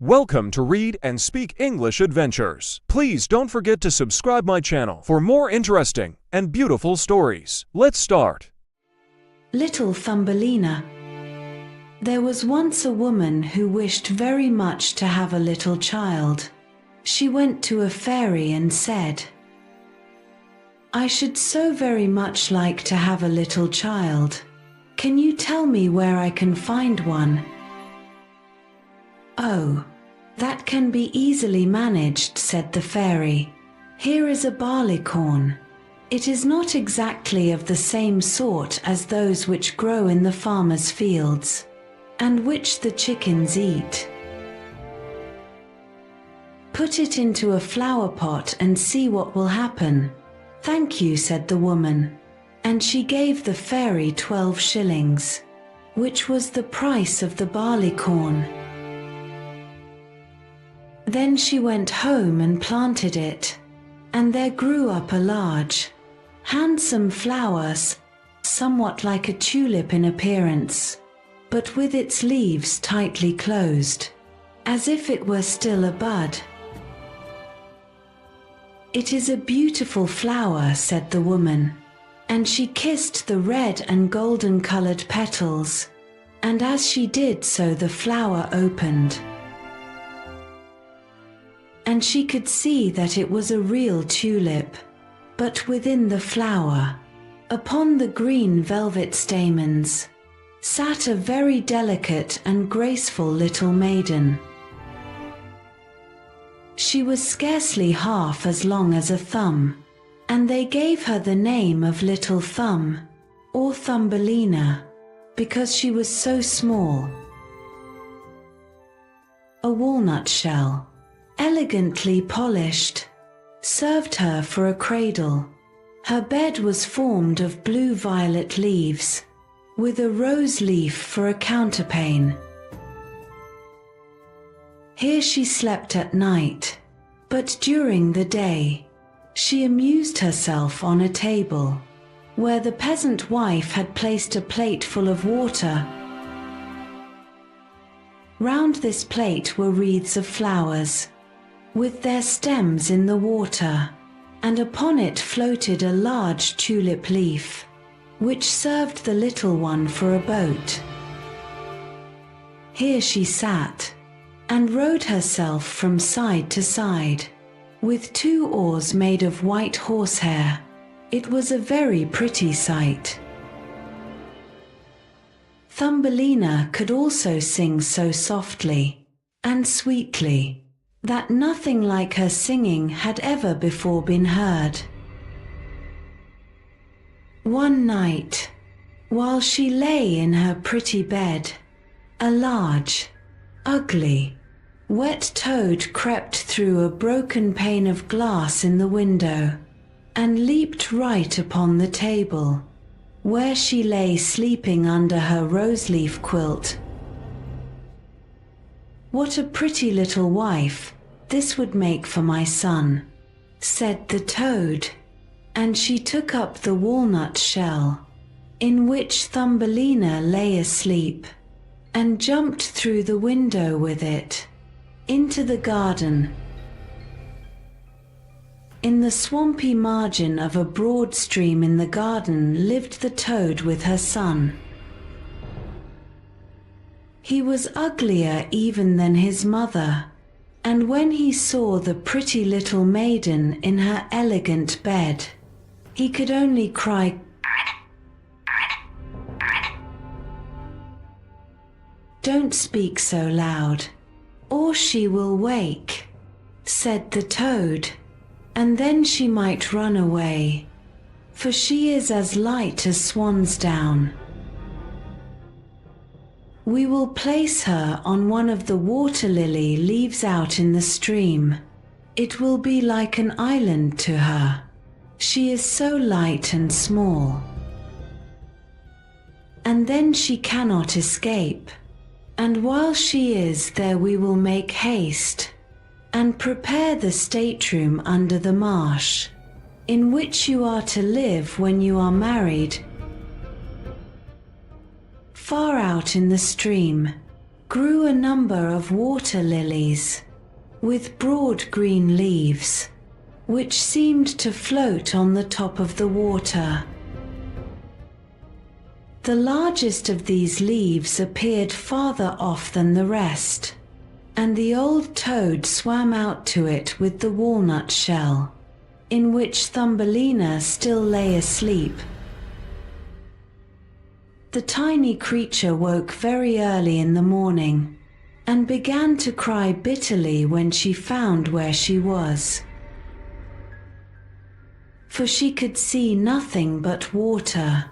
Welcome to Read and Speak English Adventures. Please don't forget to subscribe my channel for more interesting and beautiful stories. Let's start. Little Thumbelina. There was once a woman who wished very much to have a little child. She went to a fairy and said, "I should so very much like to have a little child. Can you tell me where I can find one?" "Oh, that can be easily managed," said the fairy. "Here is a barleycorn. It is not exactly of the same sort as those which grow in the farmer's fields, and which the chickens eat. Put it into a flower pot and see what will happen." "Thank you," said the woman, and she gave the fairy 12 shillings, which was the price of the barleycorn. Then she went home and planted it, and there grew up a large, handsome flower, somewhat like a tulip in appearance, but with its leaves tightly closed, as if it were still a bud. "It is a beautiful flower," said the woman, and she kissed the red and golden-colored petals, and as she did so the flower opened, and she could see that it was a real tulip. But within the flower, upon the green velvet stamens, sat a very delicate and graceful little maiden. She was scarcely half as long as a thumb, and they gave her the name of Little Thumb, or Thumbelina, because she was so small. A walnut shell, elegantly polished, served her for a cradle. Her bed was formed of blue-violet leaves, with a rose leaf for a counterpane. Here she slept at night, but during the day she amused herself on a table, where the peasant wife had placed a plate full of water. Round this plate were wreaths of flowers, with their stems in the water, and upon it floated a large tulip leaf, which served the little one for a boat. Here she sat, and rowed herself from side to side, with 2 oars made of white horsehair. It was a very pretty sight. Thumbelina could also sing so softly and sweetly that nothing like her singing had ever before been heard. One night, while she lay in her pretty bed, a large, ugly, wet toad crept through a broken pane of glass in the window, and leaped right upon the table, where she lay sleeping under her rose-leaf quilt. "What a pretty little wife this would make for my son," said the toad, and she took up the walnut shell, in which Thumbelina lay asleep, and jumped through the window with it, into the garden. In the swampy margin of a broad stream in the garden lived the toad with her son. He was uglier even than his mother, and when he saw the pretty little maiden in her elegant bed, he could only cry, "Don't speak so loud, or she will wake," said the toad, "and then she might run away, for she is as light as swan's down. We will place her on one of the water lily leaves out in the stream. It will be like an island to her. She is so light and small. And then she cannot escape. And while she is there we will make haste and prepare the stateroom under the marsh, in which you are to live when you are married. Far out in the stream, grew a number of water lilies, with broad green leaves, which seemed to float on the top of the water. The largest of these leaves appeared farther off than the rest, and the old toad swam out to it with the walnut shell, in which Thumbelina still lay asleep. The tiny creature woke very early in the morning, and began to cry bitterly when she found where she was. For she could see nothing but water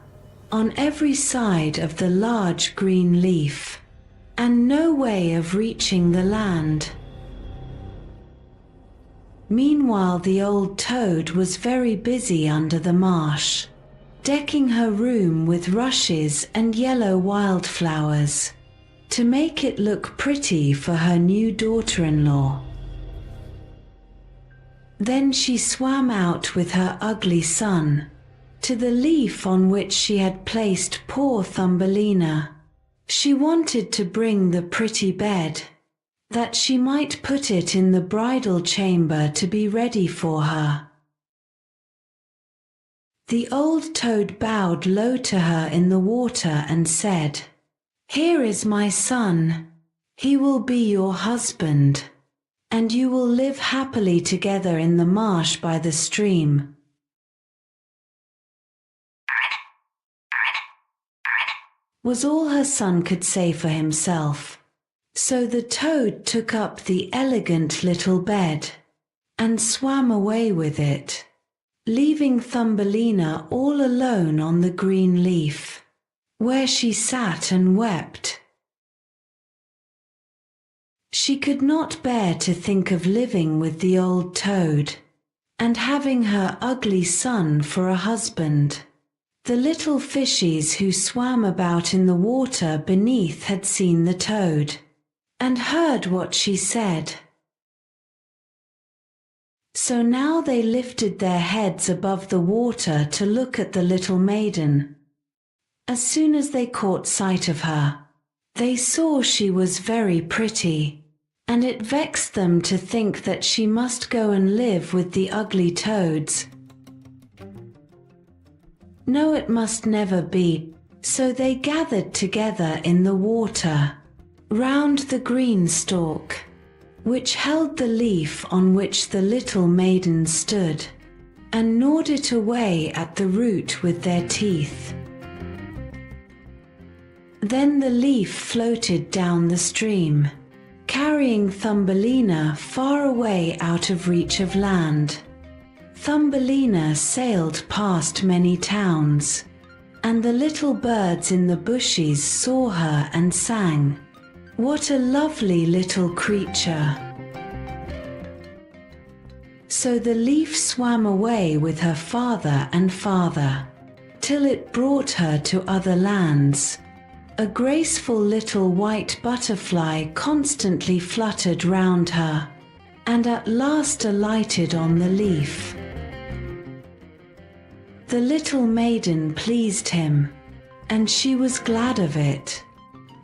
on every side of the large green leaf, and no way of reaching the land. Meanwhile, the old toad was very busy under the marsh, decking her room with rushes and yellow wildflowers, to make it look pretty for her new daughter-in-law. Then she swam out with her ugly son to the leaf on which she had placed poor Thumbelina. She wanted to bring the pretty bed, that she might put it in the bridal chamber to be ready for her. The old toad bowed low to her in the water and said, "Here is my son. He will be your husband, and you will live happily together in the marsh by the stream." Was all her son could say for himself. So the toad took up the elegant little bed and swam away with it, leaving Thumbelina all alone on the green leaf, where she sat and wept. She could not bear to think of living with the old toad, and having her ugly son for a husband. The little fishes who swam about in the water beneath had seen the toad, and heard what she said. So now they lifted their heads above the water to look at the little maiden. As soon as they caught sight of her, they saw she was very pretty, and it vexed them to think that she must go and live with the ugly toads. No, it must never be. So they gathered together in the water, round the green stalk, which held the leaf on which the little maiden stood, and gnawed it away at the root with their teeth. Then the leaf floated down the stream, carrying Thumbelina far away out of reach of land. Thumbelina sailed past many towns, and the little birds in the bushes saw her and sang, "What a lovely little creature!" So the leaf swam away with her farther and farther, till it brought her to other lands. A graceful little white butterfly constantly fluttered round her, and at last alighted on the leaf. The little maiden pleased him, and she was glad of it,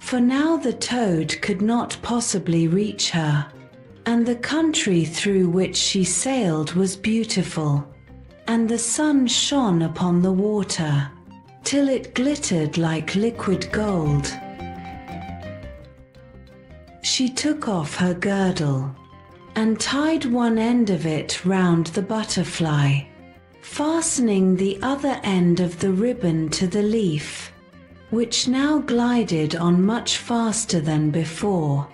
for now the toad could not possibly reach her, and the country through which she sailed was beautiful, and the sun shone upon the water, till it glittered like liquid gold. She took off her girdle, and tied one end of it round the butterfly, fastening the other end of the ribbon to the leaf, which now glided on much faster than before,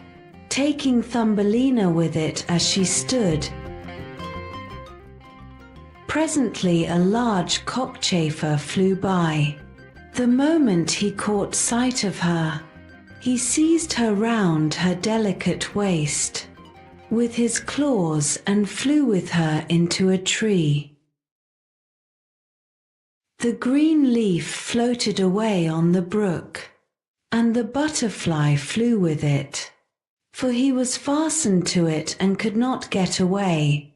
taking Thumbelina with it as she stood. Presently a large cockchafer flew by. The moment he caught sight of her, he seized her round her delicate waist with his claws and flew with her into a tree. The green leaf floated away on the brook, and the butterfly flew with it, for he was fastened to it and could not get away.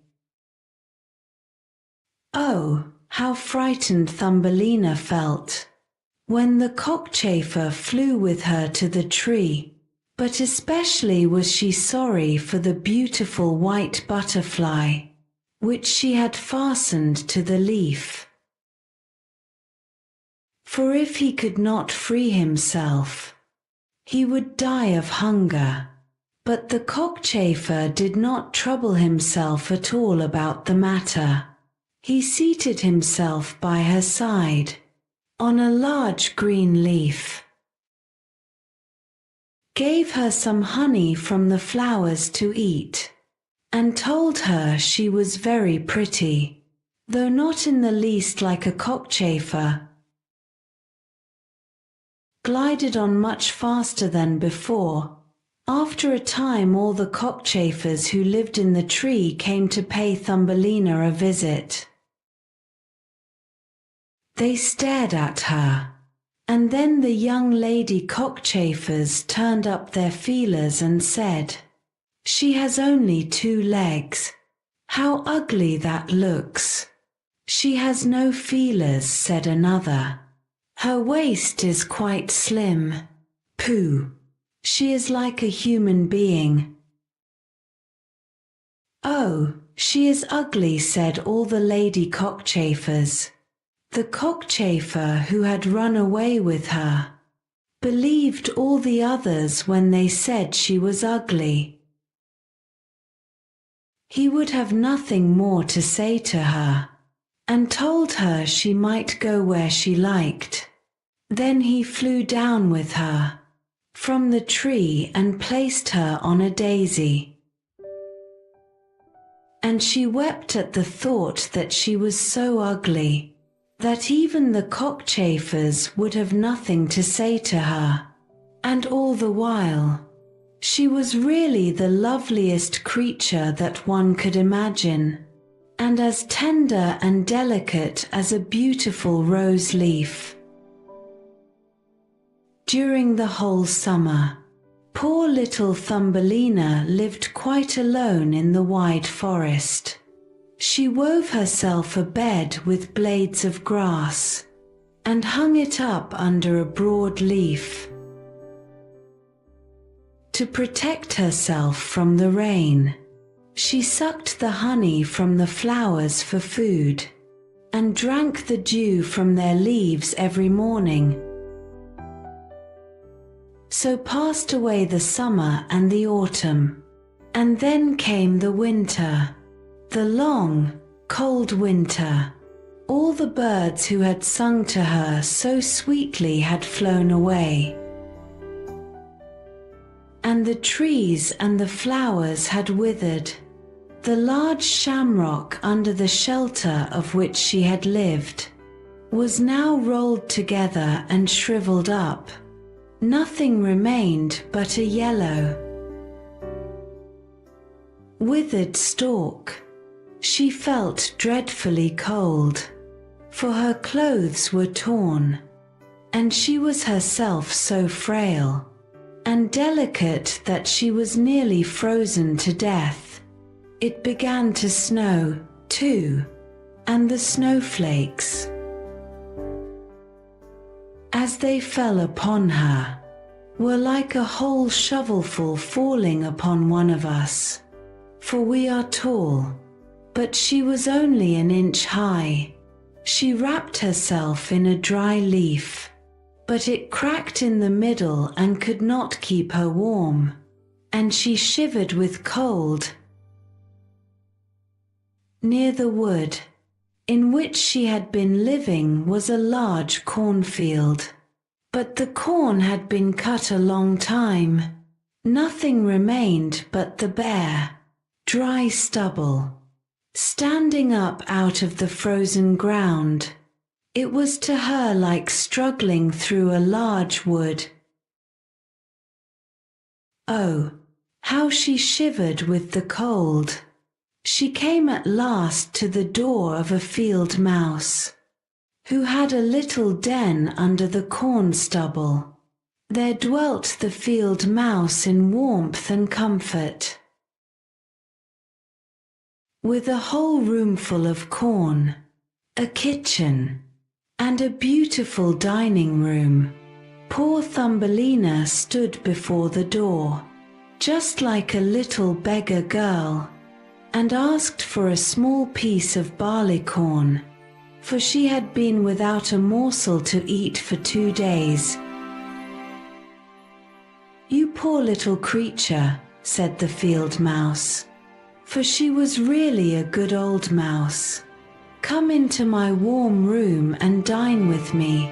Oh, how frightened Thumbelina felt when the cockchafer flew with her to the tree, but especially was she sorry for the beautiful white butterfly, which she had fastened to the leaf. For if he could not free himself, he would die of hunger. But the cockchafer did not trouble himself at all about the matter. He seated himself by her side, on a large green leaf, gave her some honey from the flowers to eat, and told her she was very pretty, though not in the least like a cockchafer. Glided on much faster than before. After a time all the cockchafers who lived in the tree came to pay Thumbelina a visit. They stared at her, and then the young lady cockchafers turned up their feelers and said, "She has only 2 legs. How ugly that looks." "She has no feelers," said another. "Her waist is quite slim. Pooh! She is like a human being." "Oh, she is ugly," said all the lady cockchafers. The cockchafer who had run away with her believed all the others when they said she was ugly. He would have nothing more to say to her, and told her she might go where she liked. Then he flew down with her from the tree and placed her on a daisy. And she wept at the thought that she was so ugly that even the cockchafers would have nothing to say to her. And all the while, she was really the loveliest creature that one could imagine, and as tender and delicate as a beautiful rose leaf. During the whole summer, poor little Thumbelina lived quite alone in the wide forest. She wove herself a bed with blades of grass, and hung it up under a broad leaf. To protect herself from the rain, she sucked the honey from the flowers for food, and drank the dew from their leaves every morning. So passed away the summer and the autumn, and then came the winter, the long, cold winter. All the birds who had sung to her so sweetly had flown away, and the trees and the flowers had withered. The large shamrock under the shelter of which she had lived was now rolled together and shriveled up. Nothing remained but a yellow, withered stalk. She felt dreadfully cold, for her clothes were torn, and she was herself so frail and delicate that she was nearly frozen to death. It began to snow, too, and the snowflakes, as they fell upon her, were like a whole shovelful falling upon one of us. For we are tall, but she was only an inch high. She wrapped herself in a dry leaf, but it cracked in the middle and could not keep her warm, and she shivered with cold. Near the wood in which she had been living was a large cornfield, but the corn had been cut a long time. Nothing remained but the bare, dry stubble, standing up out of the frozen ground. It was to her like struggling through a large wood. Oh, how she shivered with the cold! She came at last to the door of a field mouse, who had a little den under the corn stubble. There dwelt the field mouse in warmth and comfort, with a whole roomful of corn, a kitchen, and a beautiful dining room. Poor Thumbelina stood before the door, just like a little beggar girl, and asked for a small piece of barleycorn, for she had been without a morsel to eat for 2 days. "You poor little creature," said the field mouse, for she was really a good old mouse. "Come into my warm room and dine with me."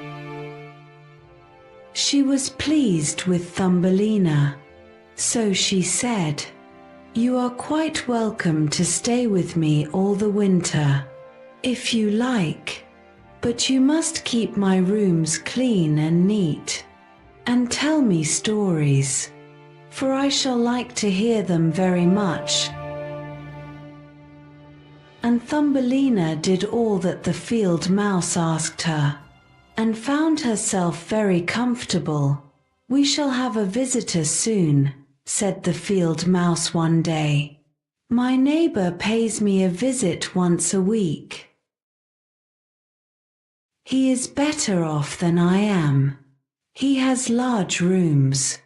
She was pleased with Thumbelina, so she said, "You are quite welcome to stay with me all the winter, if you like, but you must keep my rooms clean and neat, and tell me stories, for I shall like to hear them very much." And Thumbelina did all that the field mouse asked her, and found herself very comfortable. "We shall have a visitor soon," said the field mouse one day. "My neighbor pays me a visit once a week. He is better off than I am. He has large rooms,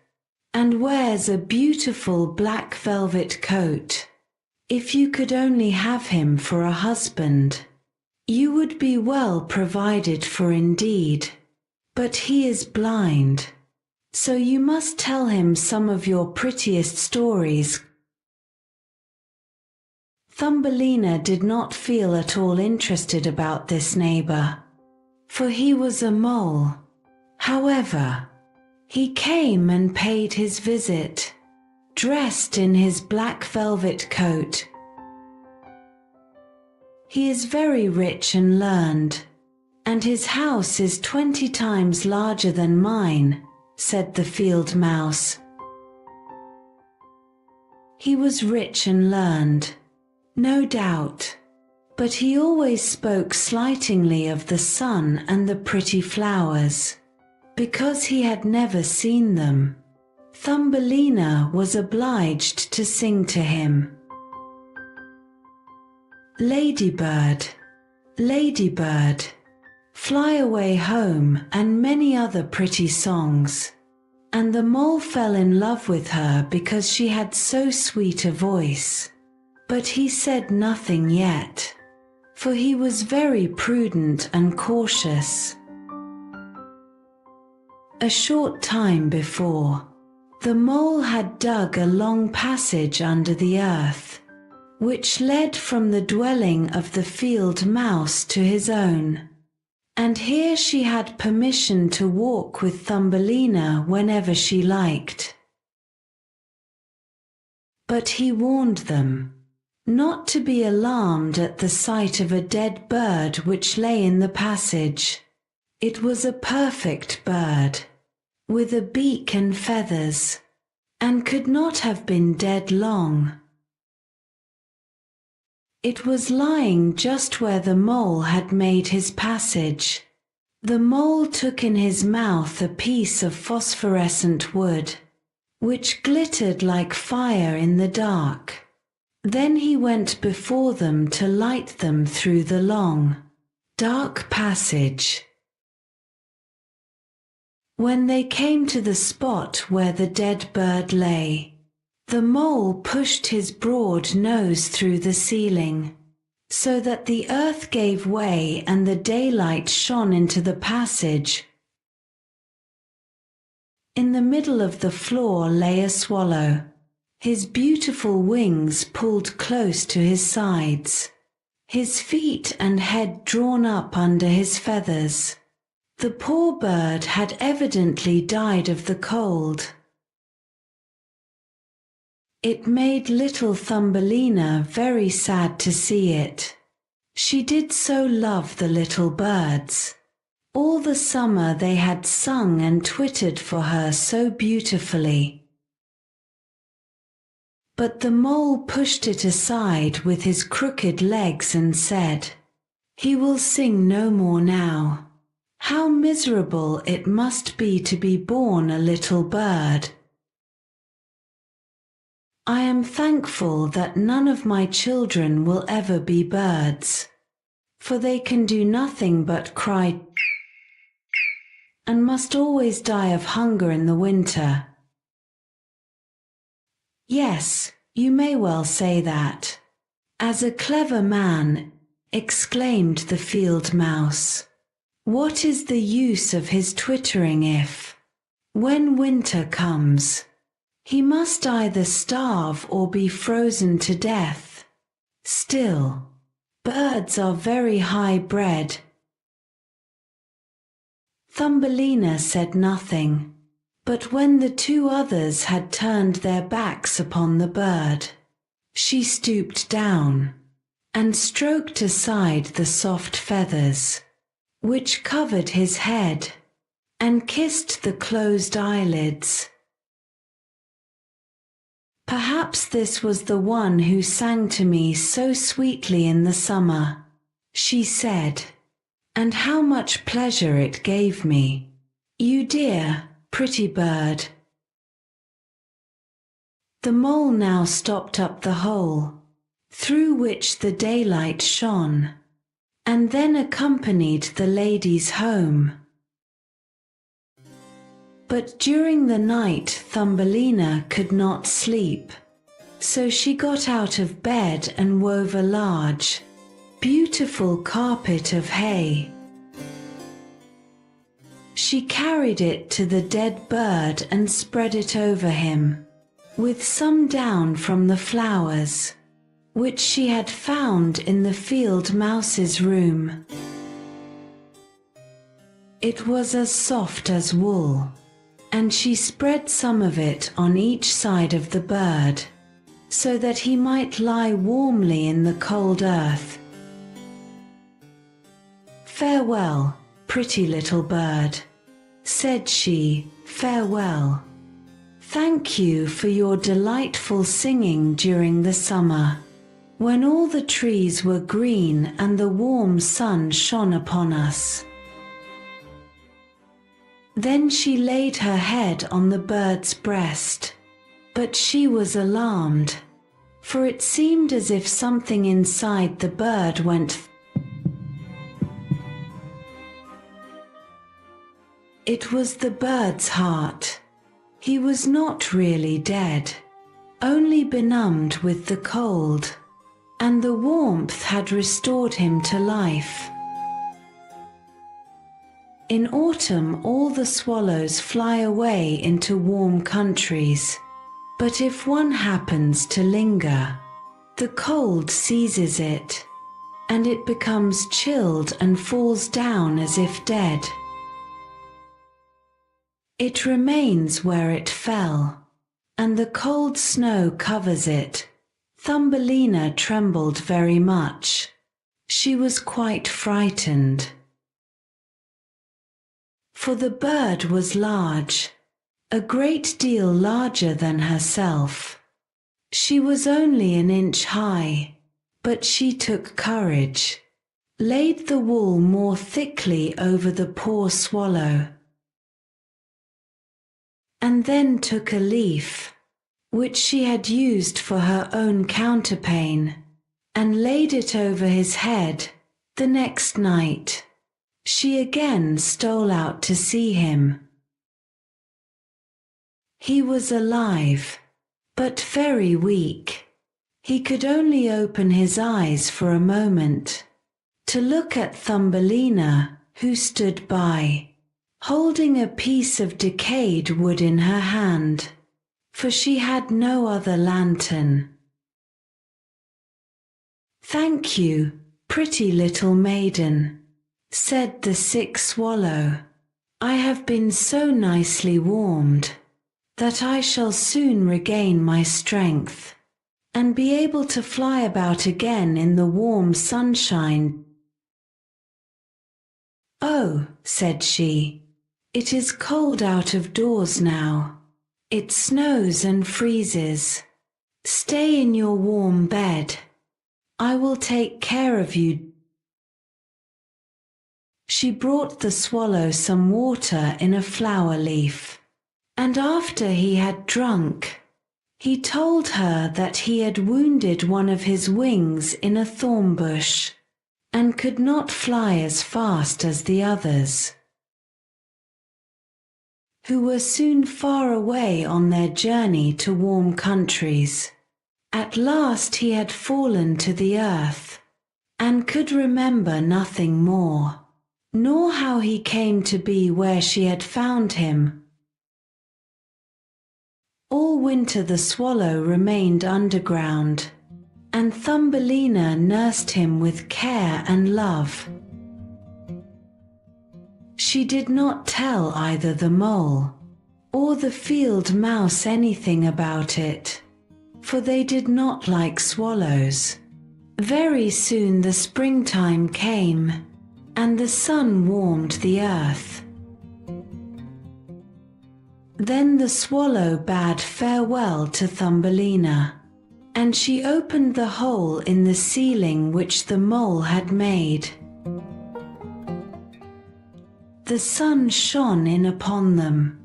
and wears a beautiful black velvet coat. If you could only have him for a husband, you would be well provided for indeed. But he is blind, so you must tell him some of your prettiest stories." Thumbelina did not feel at all interested about this neighbor, for he was a mole. However, he came and paid his visit, dressed in his black velvet coat. "He is very rich and learned, and his house is 20 times larger than mine," said the field mouse. He was rich and learned, no doubt, but he always spoke slightingly of the sun and the pretty flowers, because he had never seen them. Thumbelina was obliged to sing to him. "Ladybird, ladybird, fly away home," and many other pretty songs. And the mole fell in love with her because she had so sweet a voice. But he said nothing yet, for he was very prudent and cautious. A short time before, the mole had dug a long passage under the earth, which led from the dwelling of the field mouse to his own. And here she had permission to walk with Thumbelina whenever she liked. But he warned them not to be alarmed at the sight of a dead bird which lay in the passage. It was a perfect bird, with a beak and feathers, and could not have been dead long. It was lying just where the mole had made his passage. The mole took in his mouth a piece of phosphorescent wood, which glittered like fire in the dark. Then he went before them to light them through the long, dark passage. When they came to the spot where the dead bird lay, the mole pushed his broad nose through the ceiling, so that the earth gave way and the daylight shone into the passage. In the middle of the floor lay a swallow, his beautiful wings pulled close to his sides, his feet and head drawn up under his feathers. The poor bird had evidently died of the cold. It made little Thumbelina very sad to see it. She did so love the little birds. All the summer they had sung and twittered for her so beautifully. But the mole pushed it aside with his crooked legs and said, "He will sing no more now. How miserable it must be to be born a little bird. I am thankful that none of my children will ever be birds, for they can do nothing but cry and must always die of hunger in the winter. Yes, you may well say that. As a clever man, exclaimed the field mouse. What is the use of his twittering if, when winter comes, he must either starve or be frozen to death? Still, birds are very high bred. Thumbelina said nothing, but when the two others had turned their backs upon the bird, she stooped down and stroked aside the soft feathers which covered his head, and kissed the closed eyelids. Perhaps this was the one who sang to me so sweetly in the summer, she said, and how much pleasure it gave me. You dear, pretty bird. The mole now stopped up the hole, through which the daylight shone, and then accompanied the ladies home. But during the night Thumbelina could not sleep, so she got out of bed and wove a large, beautiful carpet of hay. She carried it to the dead bird and spread it over him, with some down from the flowers, which she had found in the field mouse's room. It was as soft as wool, and she spread some of it on each side of the bird, so that he might lie warmly in the cold earth. Farewell, pretty little bird, said she, farewell. Thank you for your delightful singing during the summer, when all the trees were green and the warm sun shone upon us. Then she laid her head on the bird's breast, but she was alarmed, for it seemed as if something inside the bird went. It was the bird's heart. He was not really dead, only benumbed with the cold, and the warmth had restored him to life. In autumn all the swallows fly away into warm countries, but if one happens to linger, the cold seizes it, and it becomes chilled and falls down as if dead. It remains where it fell, and the cold snow covers it. Thumbelina trembled very much. She was quite frightened. For the bird was large, a great deal larger than herself. She was only an inch high, but she took courage, laid the wool more thickly over the poor swallow, and then took a leaf, which she had used for her own counterpane, and laid it over his head. The next night, she again stole out to see him. He was alive, but very weak. He could only open his eyes for a moment, to look at Thumbelina, who stood by, holding a piece of decayed wood in her hand, for she had no other lantern. Thank you, pretty little maiden, said the sick swallow. I have been so nicely warmed, that I shall soon regain my strength, and be able to fly about again in the warm sunshine. Oh, said she, it is cold out of doors now. It snows and freezes. Stay in your warm bed. I will take care of you. She brought the swallow some water in a flower leaf, and after he had drunk, he told her that he had wounded one of his wings in a thorn bush, and could not fly as fast as the others. who were soon far away on their journey to warm countries. At last he had fallen to the earth, and could remember nothing more, nor how he came to be where she had found him. All winter the swallow remained underground, and Thumbelina nursed him with care and love. She did not tell either the mole or the field mouse anything about it, for they did not like swallows. Very soon the springtime came, and the sun warmed the earth. Then the swallow bade farewell to Thumbelina, and she opened the hole in the ceiling which the mole had made. The sun shone in upon them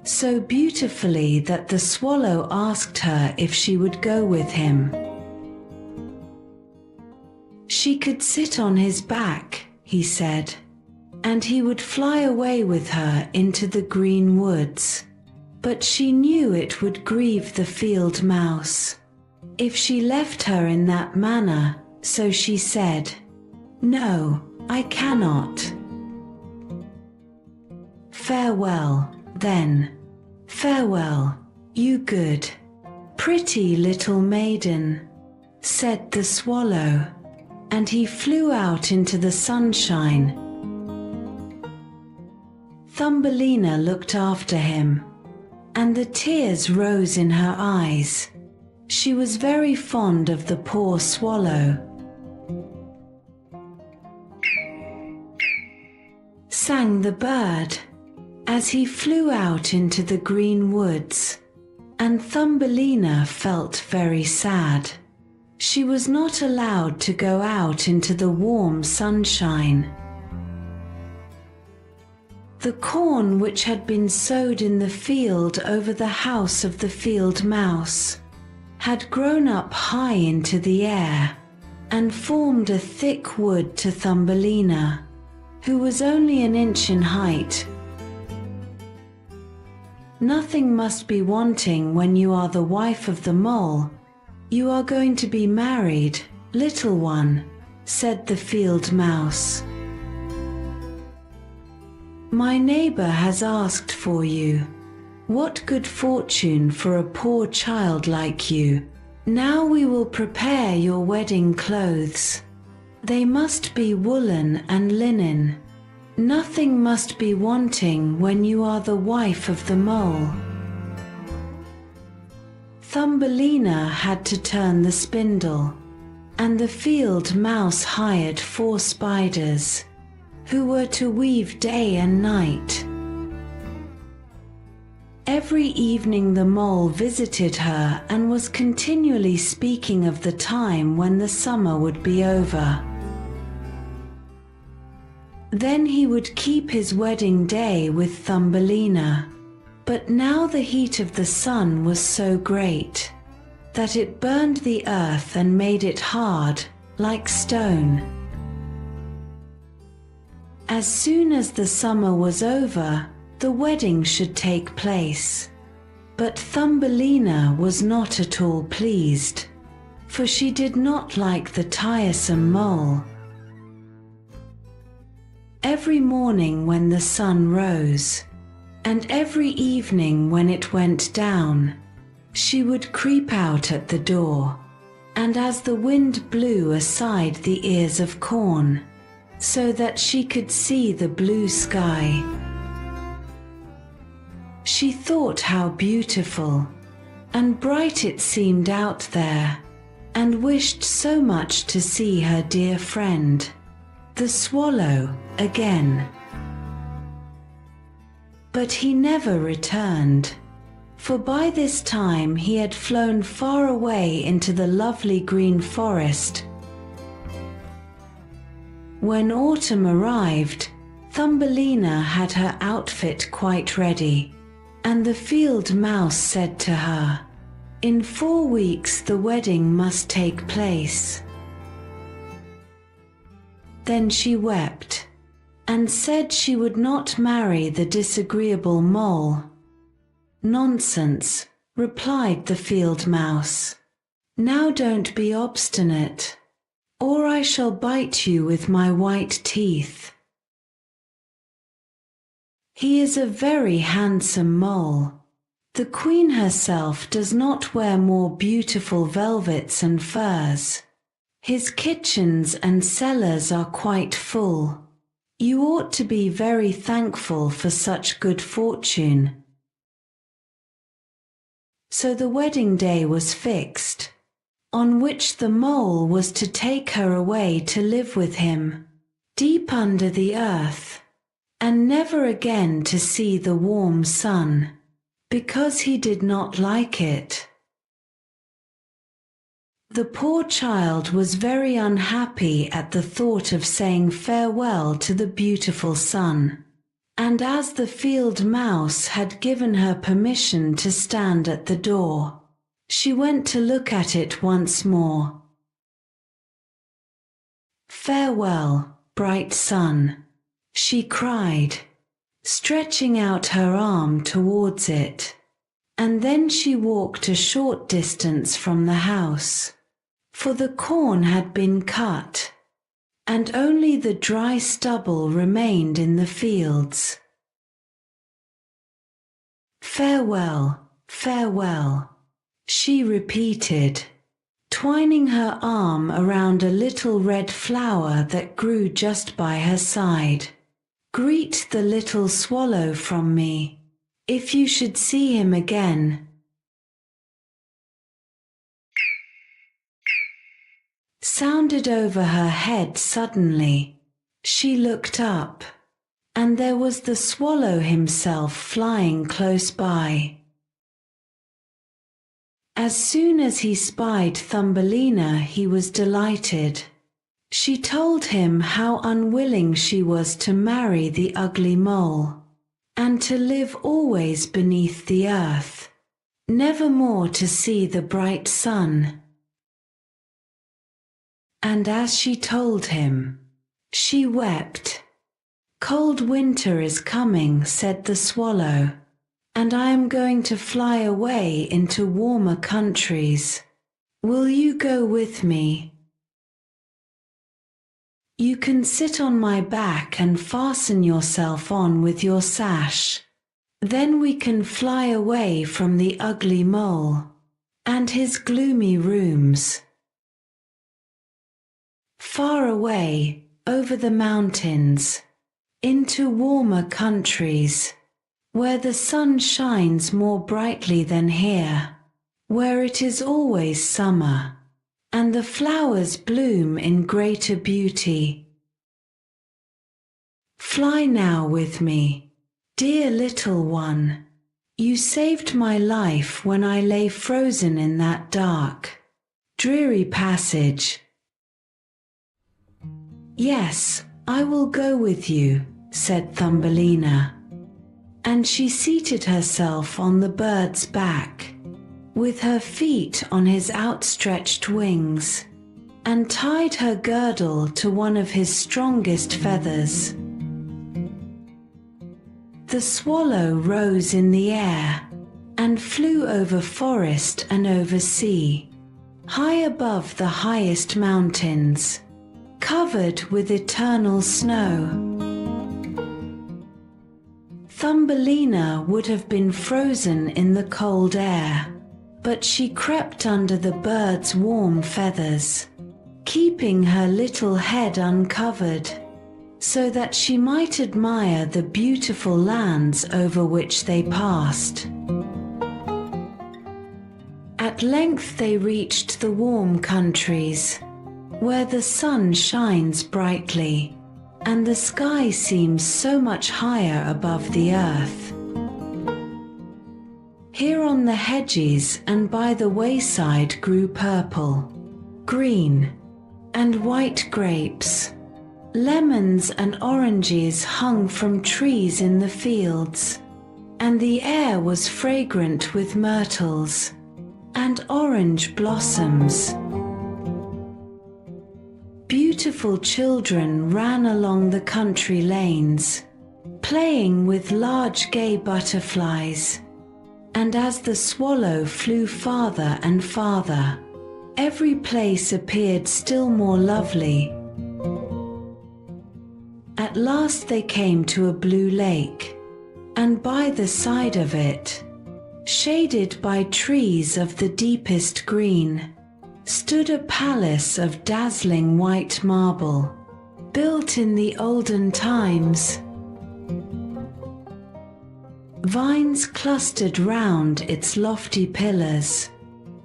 so beautifully that the swallow asked her if she would go with him. She could sit on his back, he said, and he would fly away with her into the green woods. But she knew it would grieve the field mouse if she left her in that manner, so she said, "No, I cannot." "Farewell, then. Farewell, you good, pretty little maiden," said the swallow, and he flew out into the sunshine. Thumbelina looked after him, and the tears rose in her eyes. She was very fond of the poor swallow. Sang the bird as he flew out into the green woods, and Thumbelina felt very sad. She was not allowed to go out into the warm sunshine. The corn which had been sowed in the field over the house of the field mouse had grown up high into the air and formed a thick wood to Thumbelina, who was only an inch in height. "Nothing must be wanting when you are the wife of the mole. You are going to be married, little one," said the field mouse. "My neighbor has asked for you. What good fortune for a poor child like you. Now we will prepare your wedding clothes. They must be woolen and linen. Nothing must be wanting when you are the wife of the mole." Thumbelina had to turn the spindle, and the field mouse hired 4 spiders, who were to weave day and night. Every evening the mole visited her and was continually speaking of the time when the summer would be over. Then he would keep his wedding day with Thumbelina, but now the heat of the sun was so great that it burned the earth and made it hard, like stone. As soon as the summer was over, the wedding should take place. But Thumbelina was not at all pleased, for she did not like the tiresome mole. Every morning when the sun rose, and every evening when it went down, she would creep out at the door, and as the wind blew aside the ears of corn, so that she could see the blue sky, she thought how beautiful and bright it seemed out there, and wished so much to see her dear friend, the swallow, again. But he never returned, for by this time he had flown far away into the lovely green forest. When autumn arrived, Thumbelina had her outfit quite ready, and the field mouse said to her, "In 4 weeks the wedding must take place." Then she wept, and said she would not marry the disagreeable mole. "Nonsense," replied the field mouse. "Now don't be obstinate, or I shall bite you with my white teeth. He is a very handsome mole. The queen herself does not wear more beautiful velvets and furs. His kitchens and cellars are quite full. You ought to be very thankful for such good fortune." So the wedding day was fixed, on which the mole was to take her away to live with him, deep under the earth, and never again to see the warm sun, because he did not like it. The poor child was very unhappy at the thought of saying farewell to the beautiful sun, and as the field mouse had given her permission to stand at the door, she went to look at it once more. "Farewell, bright sun," she cried, stretching out her arm towards it, and then she walked a short distance from the house, for the corn had been cut, and only the dry stubble remained in the fields. "Farewell, farewell," she repeated, twining her arm around a little red flower that grew just by her side. "Greet the little swallow from me, if you should see him again." Sounded over her head suddenly. She looked up, and there was the swallow himself flying close by. As soon as he spied Thumbelina, he was delighted. She told him how unwilling she was to marry the ugly mole, and to live always beneath the earth, never more to see the bright sun. And as she told him, she wept. "Cold winter is coming," said the swallow, "and I am going to fly away into warmer countries. Will you go with me? You can sit on my back and fasten yourself on with your sash. Then we can fly away from the ugly mole and his gloomy rooms. Far away, over the mountains, into warmer countries, where the sun shines more brightly than here, where it is always summer, and the flowers bloom in greater beauty. Fly now with me, dear little one. You saved my life when I lay frozen in that dark, dreary passage. Yes, I will go with you," said Thumbelina, and she seated herself on the bird's back, with her feet on his outstretched wings, and tied her girdle to one of his strongest feathers. The swallow rose in the air and flew over forest and over sea, high above the highest mountains, covered with eternal snow. Thumbelina would have been frozen in the cold air, but she crept under the bird's warm feathers, keeping her little head uncovered, so that she might admire the beautiful lands over which they passed. At length they reached the warm countries, where the sun shines brightly, and the sky seems so much higher above the earth. Here on the hedges and by the wayside grew purple, green, and white grapes. Lemons and oranges hung from trees in the fields, and the air was fragrant with myrtles and orange blossoms. beautiful children ran along the country lanes, playing with large gay butterflies. And as the swallow flew farther and farther, every place appeared still more lovely. At last they came to a blue lake, and by the side of it, shaded by trees of the deepest green, stood a palace of dazzling white marble, built in the olden times. Vines clustered round its lofty pillars,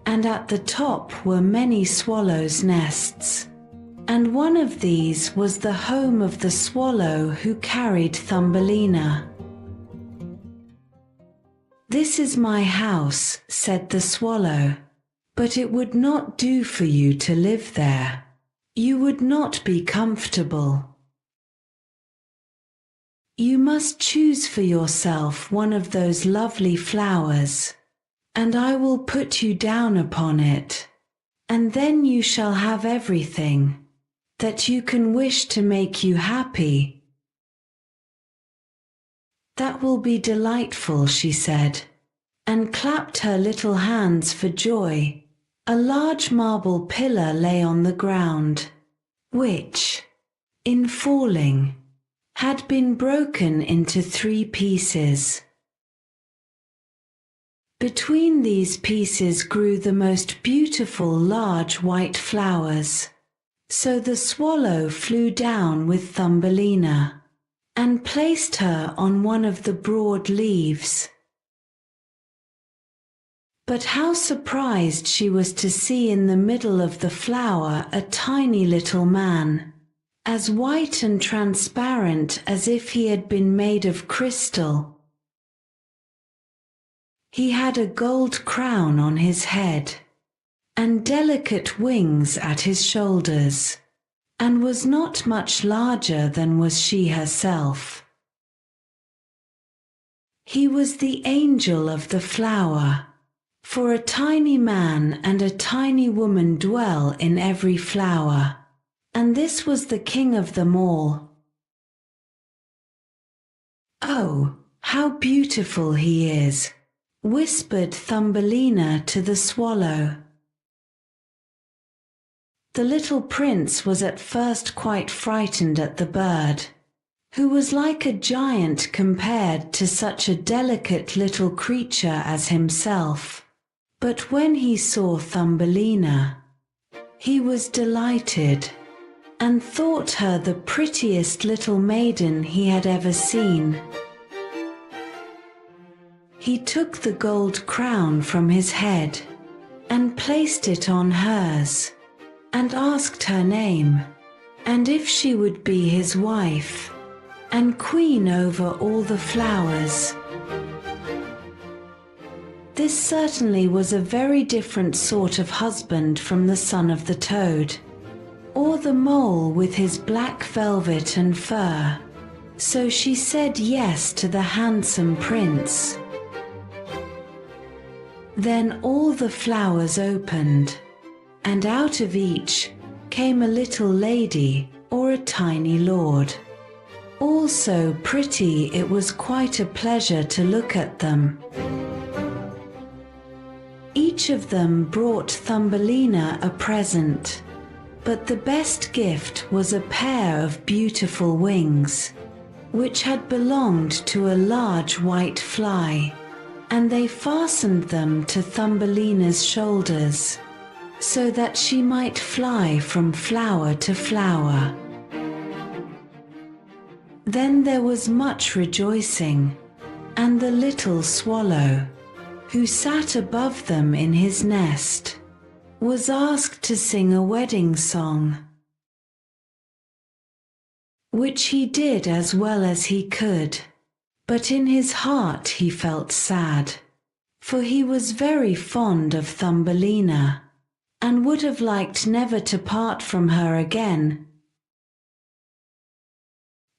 and at the top were many swallows' nests, and one of these was the home of the swallow who carried Thumbelina. "This is my house," said the swallow, "but it would not do for you to live there. You would not be comfortable. You must choose for yourself one of those lovely flowers, and I will put you down upon it, and then you shall have everything that you can wish to make you happy." "That will be delightful," she said, and clapped her little hands for joy. A large marble pillar lay on the ground, which, in falling, had been broken into 3 pieces. Between these pieces grew the most beautiful large white flowers. So the swallow flew down with Thumbelina, and placed her on one of the broad leaves. But how surprised she was to see in the middle of the flower a tiny little man, as white and transparent as if he had been made of crystal. He had a gold crown on his head, and delicate wings at his shoulders, and was not much larger than was she herself. He was the angel of the flower, for a tiny man and a tiny woman dwell in every flower, and this was the king of them all. "Oh, how beautiful he is," whispered Thumbelina to the swallow. The little prince was at first quite frightened at the bird, who was like a giant compared to such a delicate little creature as himself. But when he saw Thumbelina, he was delighted, and thought her the prettiest little maiden he had ever seen. He took the gold crown from his head, and placed it on hers, and asked her name, and if she would be his wife, and queen over all the flowers. This certainly was a very different sort of husband from the son of the toad, or the mole with his black velvet and fur. So she said yes to the handsome prince. Then all the flowers opened, and out of each came a little lady or a tiny lord. All so pretty it was quite a pleasure to look at them. Each of them brought Thumbelina a present, but the best gift was a pair of beautiful wings, which had belonged to a large white fly, and they fastened them to Thumbelina's shoulders, so that she might fly from flower to flower. Then there was much rejoicing, and the little swallow, who sat above them in his nest, was asked to sing a wedding song, which he did as well as he could, but in his heart he felt sad, for he was very fond of Thumbelina, and would have liked never to part from her again.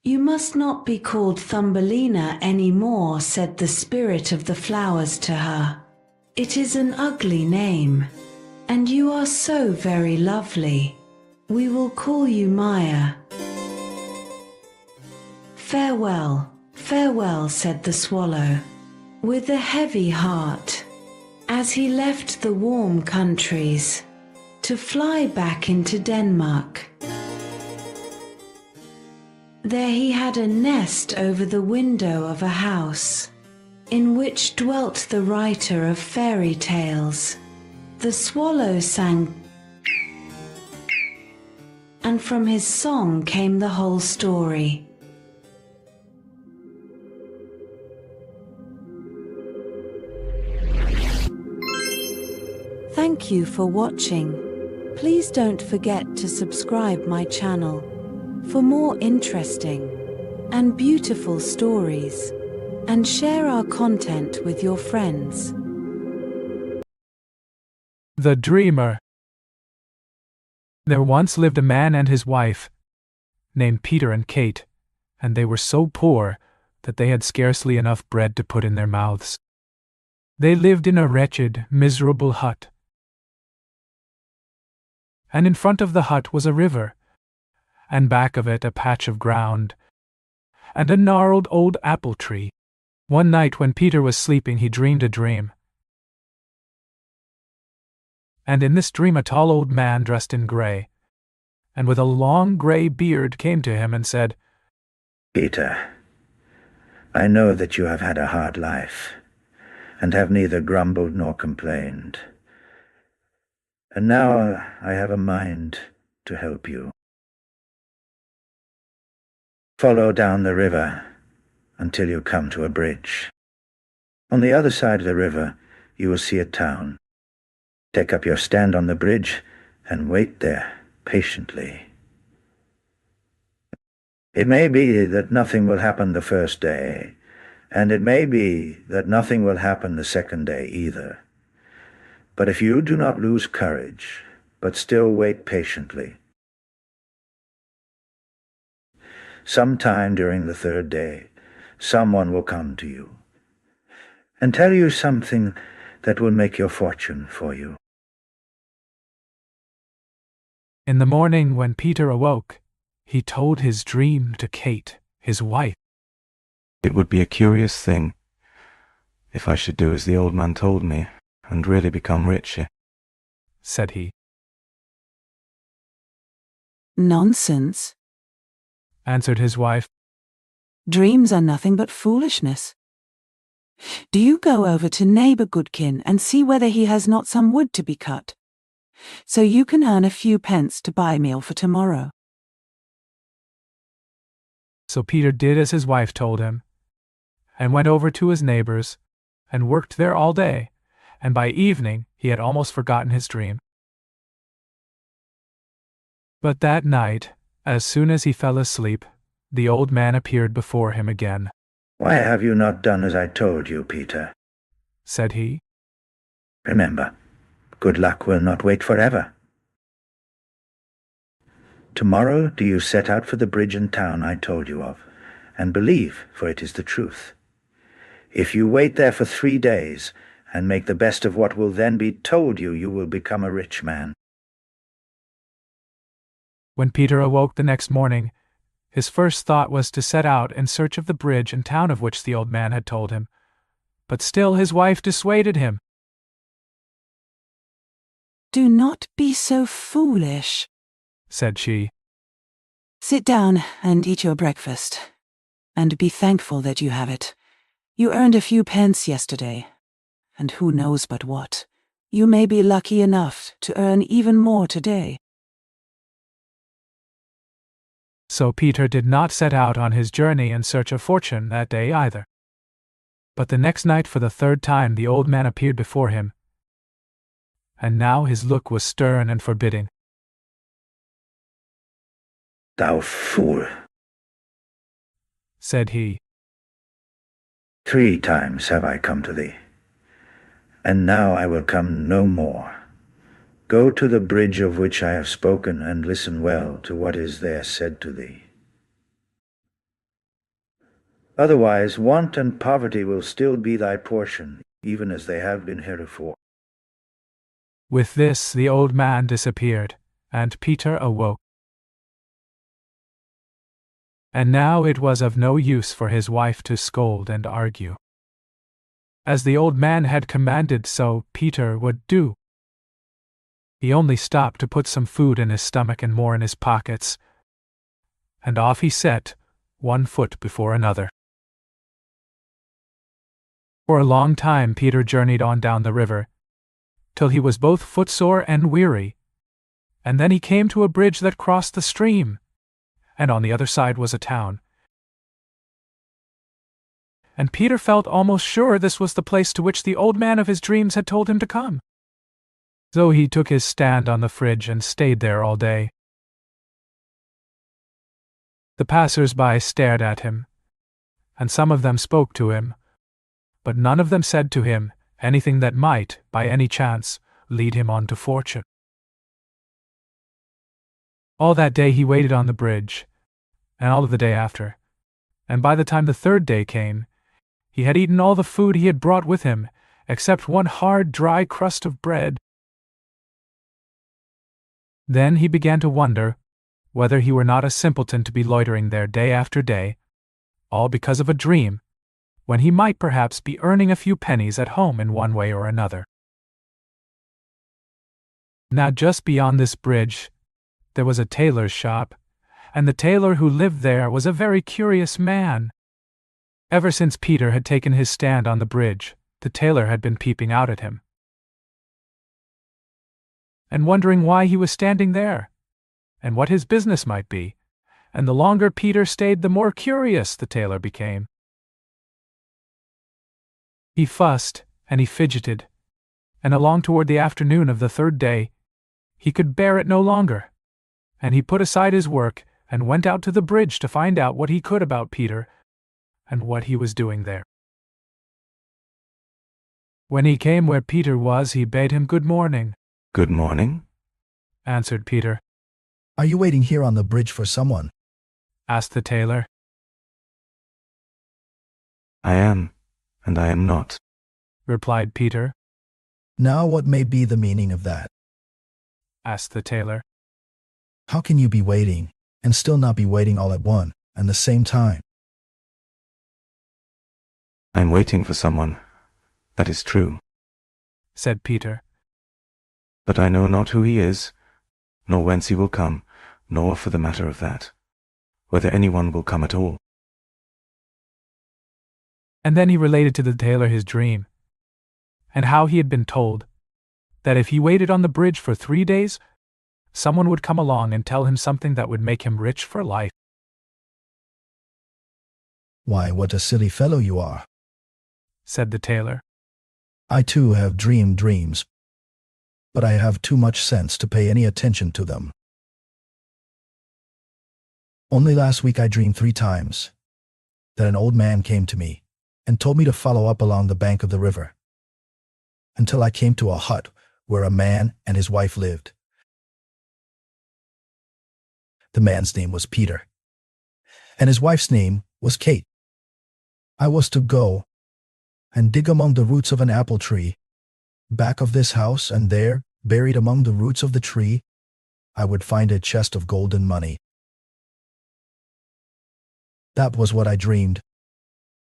"You must not be called Thumbelina any more," said the spirit of the flowers to her. "It is an ugly name, and you are so very lovely. We will call you Maya. Farewell, farewell, said the swallow, with a heavy heart, as he left the warm countries to fly back into Denmark. There he had a nest over the window of a house, in which dwelt the writer of fairy tales. The swallow sang, and from his song came the whole story. Thank you for watching. Please don't forget to subscribe my channel for more interesting and beautiful stories, and share our content with your friends. The Dreamer. There once lived a man and his wife, named Peter and Kate, and they were so poor that they had scarcely enough bread to put in their mouths. They lived in a wretched, miserable hut. And in front of the hut was a river, and back of it a patch of ground, and a gnarled old apple tree. One night when Peter was sleeping, he dreamed a dream. And in this dream a tall old man dressed in grey, and with a long grey beard, came to him and said, Peter, I know that you have had a hard life, and have neither grumbled nor complained. And now I have a mind to help you. Follow down the river until you come to a bridge. On the other side of the river you will see a town. Take up your stand on the bridge and wait there patiently. It may be that nothing will happen the first day, and it may be that nothing will happen the second day either. But if you do not lose courage, but still wait patiently, sometime during the third day, someone will come to you and tell you something that will make your fortune for you. In the morning when Peter awoke, he told his dream to Kate, his wife. It would be a curious thing if I should do as the old man told me and really become rich, said he. Nonsense, answered his wife. Dreams are nothing but foolishness. Do you go over to neighbor Goodkin and see whether he has not some wood to be cut, so you can earn a few pence to buy meal for tomorrow. So Peter did as his wife told him, and went over to his neighbor's, and worked there all day, and by evening he had almost forgotten his dream. But that night, as soon as he fell asleep, the old man appeared before him again. Why have you not done as I told you, Peter? Said he. Remember, good luck will not wait forever. Tomorrow do you set out for the bridge and town I told you of, and believe, for it is the truth. If you wait there for 3 days, and make the best of what will then be told you, you will become a rich man. When Peter awoke the next morning, his first thought was to set out in search of the bridge and town of which the old man had told him. But still his wife dissuaded him. Do not be so foolish, said she. Sit down and eat your breakfast, and be thankful that you have it. You earned a few pence yesterday, and who knows but what? You may be lucky enough to earn even more today. So Peter did not set out on his journey in search of fortune that day either. But the next night for the third time the old man appeared before him, and now his look was stern and forbidding. Thou fool, said he. 3 times have I come to thee, and now I will come no more. Go to the bridge of which I have spoken, and listen well to what is there said to thee. Otherwise, want and poverty will still be thy portion, even as they have been heretofore. With this the old man disappeared, and Peter awoke. And now it was of no use for his wife to scold and argue. As the old man had commanded, so Peter would do. He only stopped to put some food in his stomach and more in his pockets, and off he set, one foot before another. For a long time Peter journeyed on down the river, till he was both footsore and weary, and then he came to a bridge that crossed the stream, and on the other side was a town. And Peter felt almost sure this was the place to which the old man of his dreams had told him to come. So he took his stand on the bridge and stayed there all day. The passers-by stared at him, and some of them spoke to him, but none of them said to him anything that might, by any chance, lead him on to fortune. All that day he waited on the bridge, and all of the day after, and by the time the third day came, he had eaten all the food he had brought with him, except one hard, dry crust of bread. Then he began to wonder whether he were not a simpleton to be loitering there day after day, all because of a dream, when he might perhaps be earning a few pennies at home in one way or another. Now just beyond this bridge, there was a tailor's shop, and the tailor who lived there was a very curious man. Ever since Peter had taken his stand on the bridge, the tailor had been peeping out at him, and wondering why he was standing there, and what his business might be, and the longer Peter stayed, the more curious the tailor became. He fussed, and he fidgeted, and along toward the afternoon of the third day, he could bear it no longer, and he put aside his work and went out to the bridge to find out what he could about Peter and what he was doing there. When he came where Peter was, he bade him good morning. "Good morning," answered Peter. "Are you waiting here on the bridge for someone?" asked the tailor. "I am, and I am not," replied Peter. "Now what may be the meaning of that?" asked the tailor. "How can you be waiting, and still not be waiting all at one and the same time?" "I am waiting for someone, that is true," said Peter. "but I know not who he is, nor whence he will come, nor, for the matter of that, whether anyone will come at all." And then he related to the tailor his dream, and how he had been told that if he waited on the bridge for 3 days, someone would come along and tell him something that would make him rich for life. "Why, what a silly fellow you are," said the tailor. "I too have dreamed dreams, but I have too much sense to pay any attention to them. Only last week I dreamed 3 times that an old man came to me and told me to follow up along the bank of the river until I came to a hut where a man and his wife lived. The man's name was Peter, and his wife's name was Kate. I was to go and dig among the roots of an apple tree back of this house, and there, buried among the roots of the tree, I would find a chest of golden money. That was what I dreamed.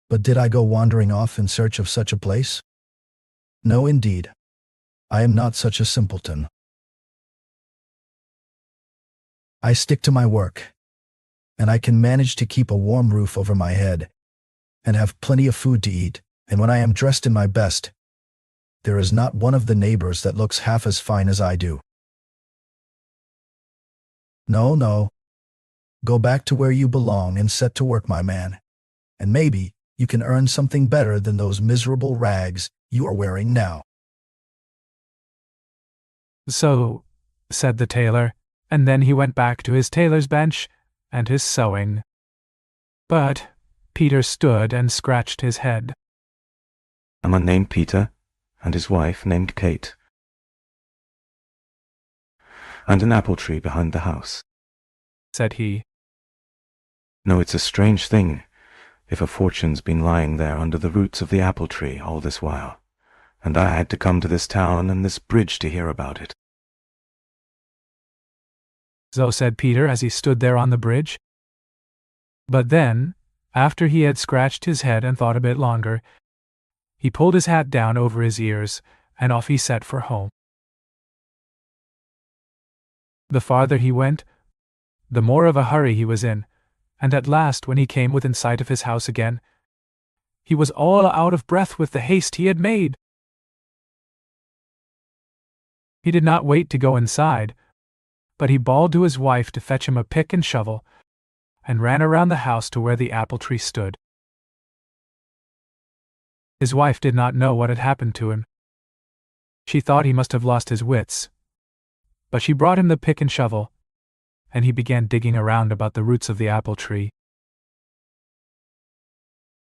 But did I go wandering off in search of such a place? No, indeed. I am not such a simpleton. I stick to my work, and I can manage to keep a warm roof over my head, and have plenty of food to eat, and when I am dressed in my best, there is not one of the neighbors that looks half as fine as I do. No, no. Go back to where you belong and set to work, my man, and maybe you can earn something better than those miserable rags you are wearing now." "So," said the tailor, and then he went back to his tailor's bench and his sewing. But Peter stood and scratched his head. "A man named Peter, and his wife named Kate, and an apple tree behind the house," said he. "No, it's a strange thing if a fortune's been lying there under the roots of the apple tree all this while, and I had to come to this town and this bridge to hear about it." so said Peter as he stood there on the bridge. But then, after he had scratched his head and thought a bit longer, he pulled his hat down over his ears, and off he set for home. The farther he went, the more of a hurry he was in, and at last when he came within sight of his house again, he was all out of breath with the haste he had made. He did not wait to go inside, but he bawled to his wife to fetch him a pick and shovel, and ran around the house to where the apple tree stood. His wife did not know what had happened to him. She thought he must have lost his wits, but she brought him the pick and shovel, and he began digging around about the roots of the apple tree.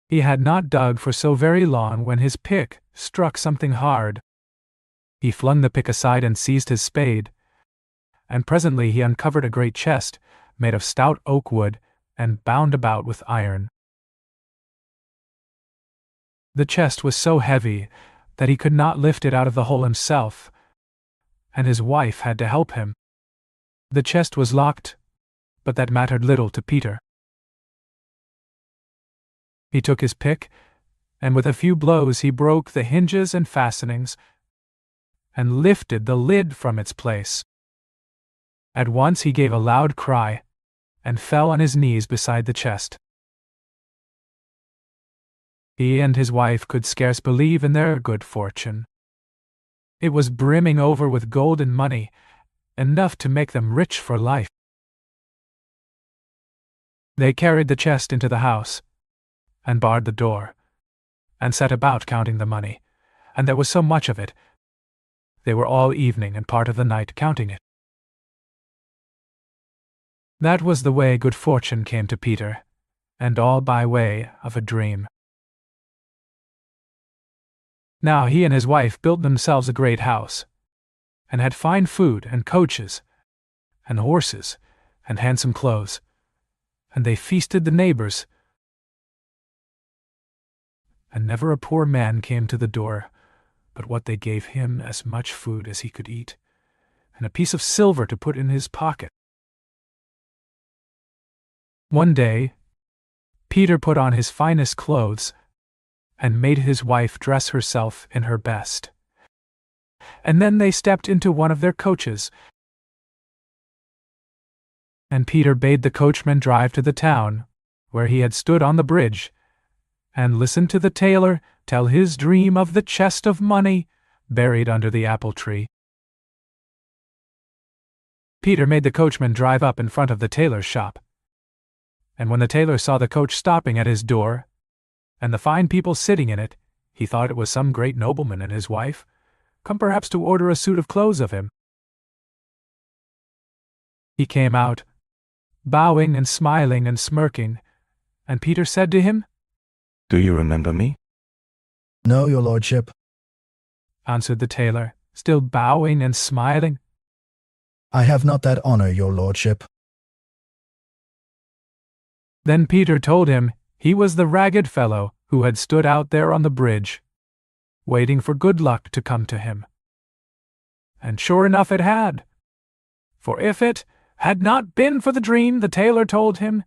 He had not dug for so very long when his pick struck something hard. He flung the pick aside and seized his spade, and presently he uncovered a great chest, made of stout oak wood, and bound about with iron. The chest was so heavy that he could not lift it out of the hole himself, and his wife had to help him. The chest was locked, but that mattered little to Peter. He took his pick, and with a few blows he broke the hinges and fastenings, and lifted the lid from its place. At once he gave a loud cry, and fell on his knees beside the chest. He and his wife could scarce believe in their good fortune. It was brimming over with gold and money, enough to make them rich for life. They carried the chest into the house, and barred the door, and set about counting the money, and there was so much of it. They were all evening and part of the night counting it. That was the way good fortune came to Peter, and all by way of a dream. Now he and his wife built themselves a great house, and had fine food and coaches, and horses, and handsome clothes, and they feasted the neighbors. And never a poor man came to the door, but what they gave him as much food as he could eat, and a piece of silver to put in his pocket. One day, Peter put on his finest clothes, and made his wife dress herself in her best. And then they stepped into one of their coaches, and Peter bade the coachman drive to the town, where he had stood on the bridge, and listened to the tailor tell his dream of the chest of money buried under the apple tree. Peter made the coachman drive up in front of the tailor's shop, and when the tailor saw the coach stopping at his door, and the fine people sitting in it, he thought it was some great nobleman and his wife, come perhaps to order a suit of clothes of him. He came out, bowing and smiling and smirking, and Peter said to him, "Do you remember me?" No, your lordship. Answered the tailor, still bowing and smiling. I have not that honor, your lordship. Then Peter told him he was the ragged fellow who had stood out there on the bridge, waiting for good luck to come to him. And sure enough it had. For if it had not been for the dream the tailor told him,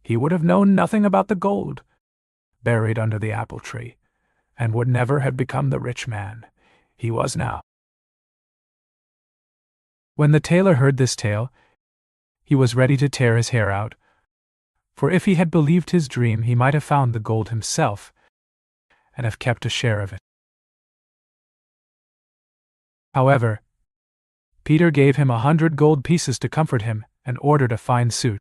he would have known nothing about the gold buried under the apple tree, and would never have become the rich man he was now. When the tailor heard this tale, he was ready to tear his hair out, for if he had believed his dream he might have found the gold himself, and have kept a share of it. However, Peter gave him 100 gold pieces to comfort him, and ordered a fine suit.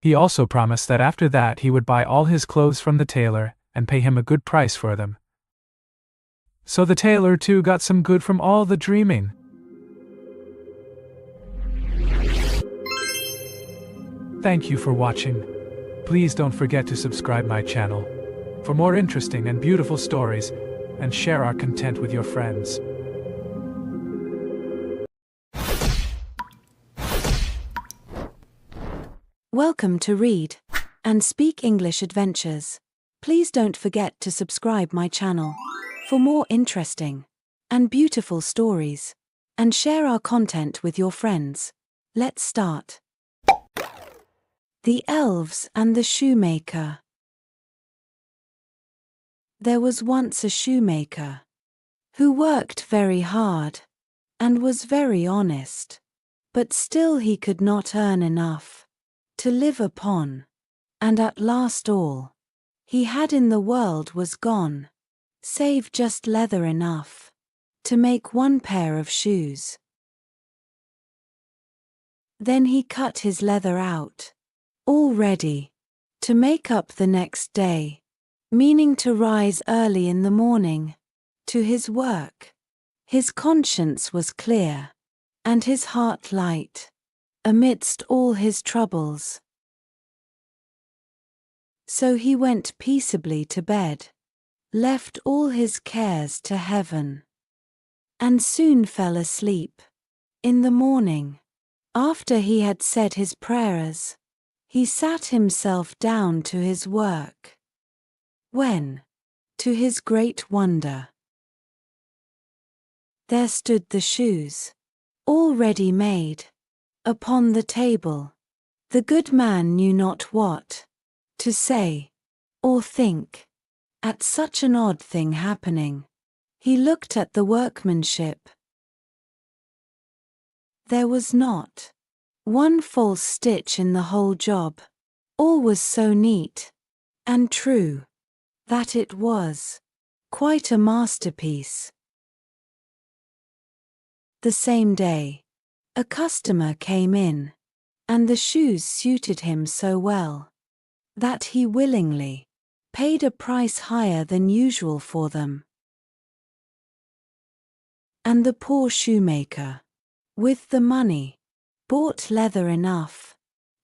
He also promised that after that he would buy all his clothes from the tailor, and pay him a good price for them. So the tailor too got some good from all the dreaming. Thank you for watching. Please don't forget to subscribe my channel for more interesting and beautiful stories, and share our content with your friends. Welcome to Read and Speak English Adventures. Please don't forget to subscribe my channel for more interesting and beautiful stories. and share our content with your friends. Let's start. The Elves and the Shoemaker. There was once a shoemaker who worked very hard and was very honest, but still he could not earn enough to live upon, and at last all he had in the world was gone, save just leather enough to make one pair of shoes. Then he cut his leather out, all ready to make up the next day, meaning to rise early in the morning to his work. His conscience was clear, and his heart light, amidst all his troubles. So he went peaceably to bed, left all his cares to heaven, and soon fell asleep. In the morning, after he had said his prayers, he sat himself down to his work, when, to his great wonder, there stood the shoes, all ready made, upon the table. The good man knew not what to say or think at such an odd thing happening. He looked at the workmanship. There was not one false stitch in the whole job. All was so neat and true that it was quite a masterpiece. The same day, a customer came in, and the shoes suited him so well that he willingly paid a price higher than usual for them. And the poor shoemaker, with the money, bought leather enough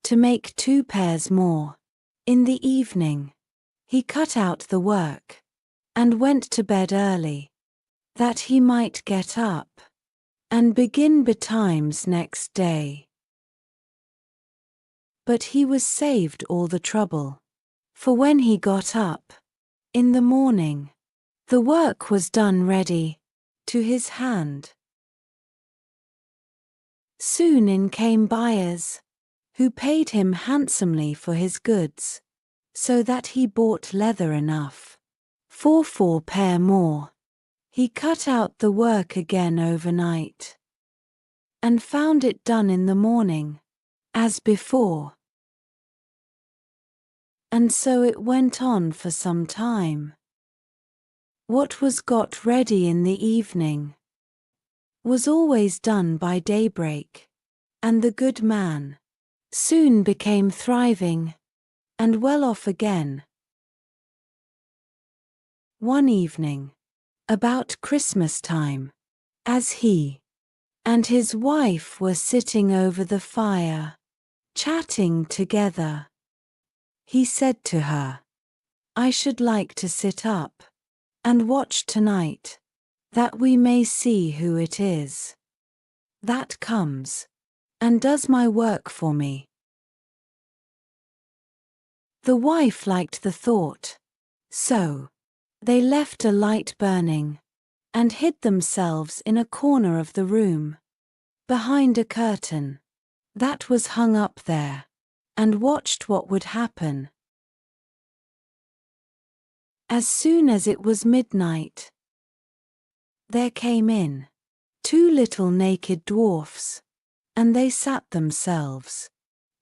to make 2 pairs more. In the evening, he cut out the work and went to bed early, that he might get up and begin betimes next day. But he was saved all the trouble, for when he got up in the morning, the work was done ready to his hand. Soon in came buyers, who paid him handsomely for his goods, so that he bought leather enough for 4 pair more. He cut out the work again overnight, and found it done in the morning, as before. And so it went on for some time. What was got ready in the evening was always done by daybreak, and the good man soon became thriving and well off again. One evening, about Christmas time, as he and his wife were sitting over the fire, chatting together, he said to her, "I should like to sit up and watch tonight, that we may see who it is that comes and does my work for me." The wife liked the thought, so they left a light burning and hid themselves in a corner of the room, behind a curtain that was hung up there, and watched what would happen. As soon as it was midnight, there came in 2 little naked dwarfs, and they sat themselves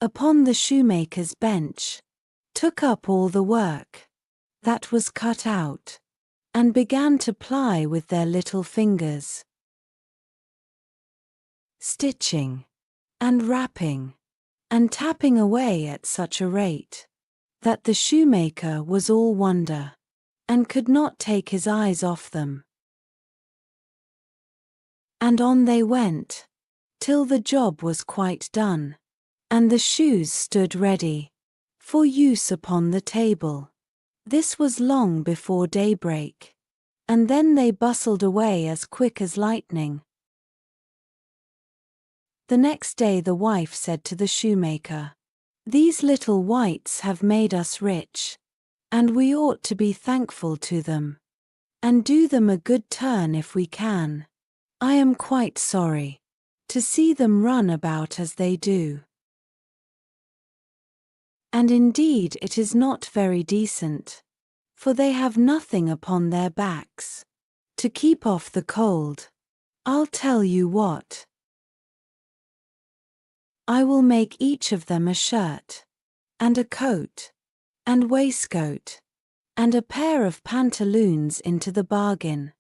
upon the shoemaker's bench, took up all the work that was cut out, and began to ply with their little fingers, stitching and wrapping and tapping away at such a rate that the shoemaker was all wonder, and could not take his eyes off them. And on they went, till the job was quite done, and the shoes stood ready for use upon the table. This was long before daybreak, and then they bustled away as quick as lightning. The next day the wife said to the shoemaker, "These little wights have made us rich, and we ought to be thankful to them, and do them a good turn if we can." I am quite sorry to see them run about as they do. And indeed it is not very decent, for they have nothing upon their backs to keep off the cold. I'll tell you what. I will make each of them a shirt, and a coat, and waistcoat, and a pair of pantaloons into the bargain,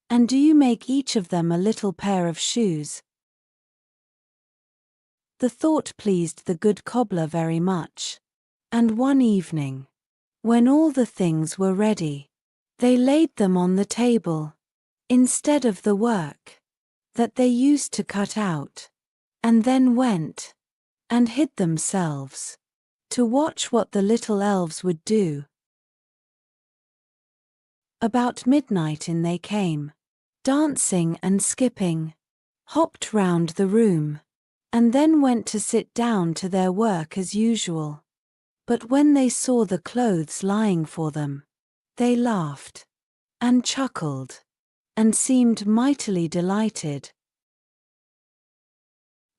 and do you make each of them a little pair of shoes. The thought pleased the good cobbler very much, and one evening, when all the things were ready, they laid them on the table, instead of the work that they used to cut out, and then went and hid themselves to watch what the little elves would do. About midnight in they came, dancing and skipping, hopped round the room, and then went to sit down to their work as usual. But when they saw the clothes lying for them, they laughed and chuckled and seemed mightily delighted.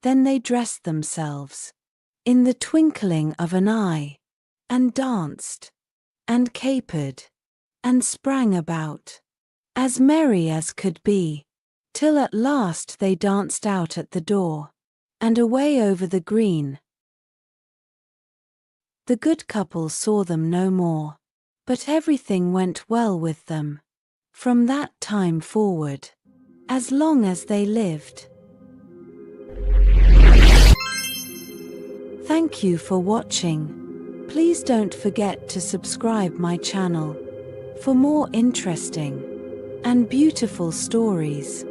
Then they dressed themselves in the twinkling of an eye, and danced and capered and sprang about, as merry as could be, till at last they danced out at the door, and away over the green. The good couple saw them no more, but everything went well with them, from that time forward, as long as they lived. Thank you for watching. Please don't forget to subscribe my channel for more interesting and beautiful stories,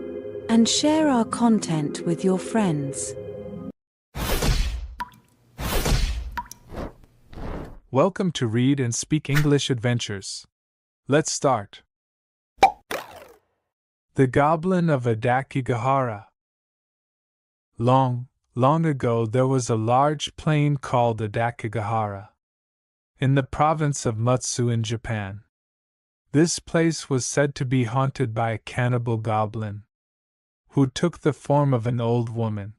and share our content with your friends. Welcome to Read and Speak English Adventures. Let's start. The Goblin of Adakigahara. Long, long ago there was a large plain called Adakigahara, in the province of Mutsu in Japan. This place was said to be haunted by a cannibal goblin, who took the form of an old woman.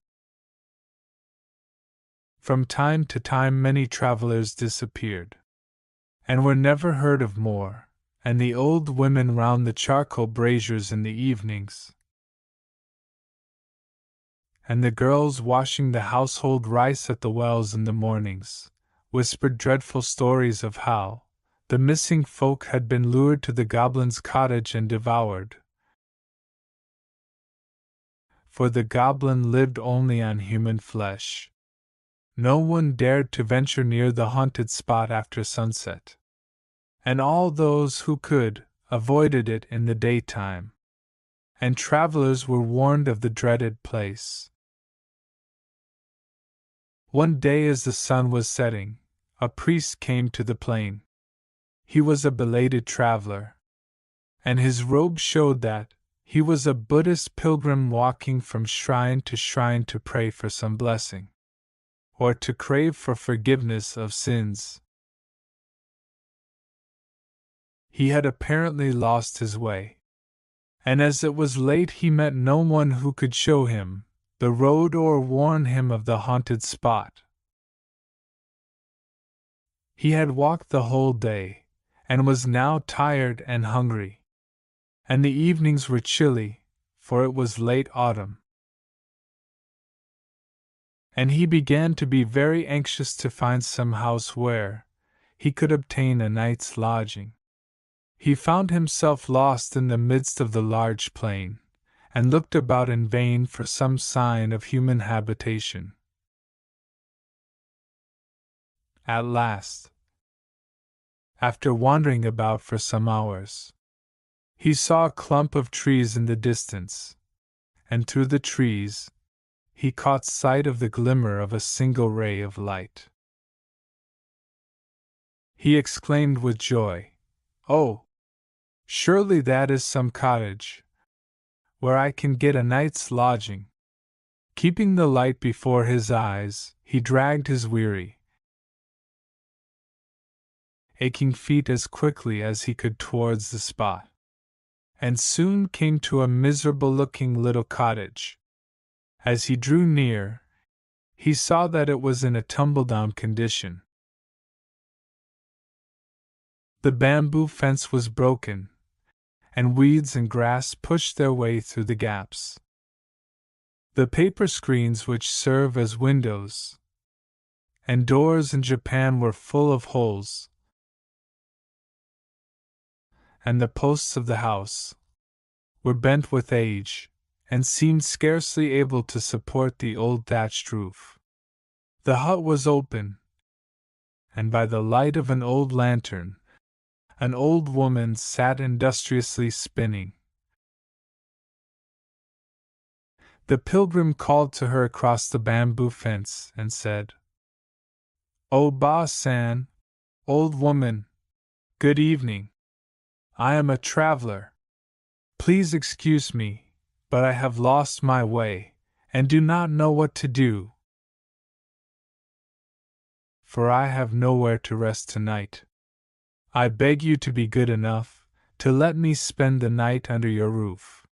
From time to time many travelers disappeared, and were never heard of more, and the old women round the charcoal braziers in the evenings, and the girls washing the household rice at the wells in the mornings, whispered dreadful stories of how the missing folk had been lured to the goblin's cottage and devoured. For the goblin lived only on human flesh. No one dared to venture near the haunted spot after sunset, and all those who could avoided it in the daytime, and travelers were warned of the dreaded place. One day as the sun was setting, a priest came to the plain. He was a belated traveler, and his robe showed that he was a Buddhist pilgrim walking from shrine to pray for some blessing, or to crave for forgiveness of sins. He had apparently lost his way, and as it was late he met no one who could show him the road or warn him of the haunted spot. He had walked the whole day, and was now tired and hungry, and the evenings were chilly, for it was late autumn. And he began to be very anxious to find some house where he could obtain a night's lodging. He found himself lost in the midst of the large plain, and looked about in vain for some sign of human habitation. At last, after wandering about for some hours, he saw a clump of trees in the distance, and through the trees he caught sight of the glimmer of a single ray of light. He exclaimed with joy, "Oh, surely that is some cottage, where I can get a night's lodging." Keeping the light before his eyes, he dragged his weary, aching feet as quickly as he could towards the spot. and soon came to a miserable-looking little cottage. As he drew near, he saw that it was in a tumble-down condition. The bamboo fence was broken, and weeds and grass pushed their way through the gaps. The paper screens which serve as windows and doors in Japan were full of holes, and the posts of the house were bent with age, and seemed scarcely able to support the old thatched roof. The hut was open, and by the light of an old lantern, an old woman sat industriously spinning. The pilgrim called to her across the bamboo fence and said, "O Ba-san, old woman, good evening. I am a traveler. Please excuse me, but I have lost my way, and do not know what to do, for I have nowhere to rest tonight. I beg you to be good enough to let me spend the night under your roof."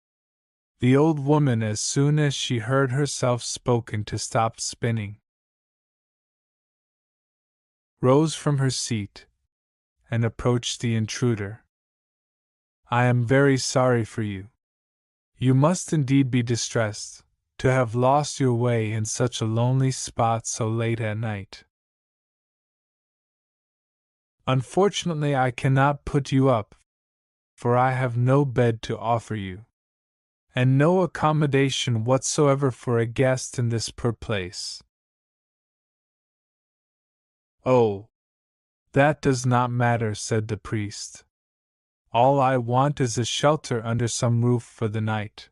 The old woman, as soon as she heard herself spoken to, stopped spinning, rose from her seat, and approached the intruder. "I am very sorry for you. You must indeed be distressed to have lost your way in such a lonely spot so late at night. Unfortunately, I cannot put you up, for I have no bed to offer you, and no accommodation whatsoever for a guest in this poor place." "Oh, that does not matter," said the priest. "All I want is a shelter under some roof for the night,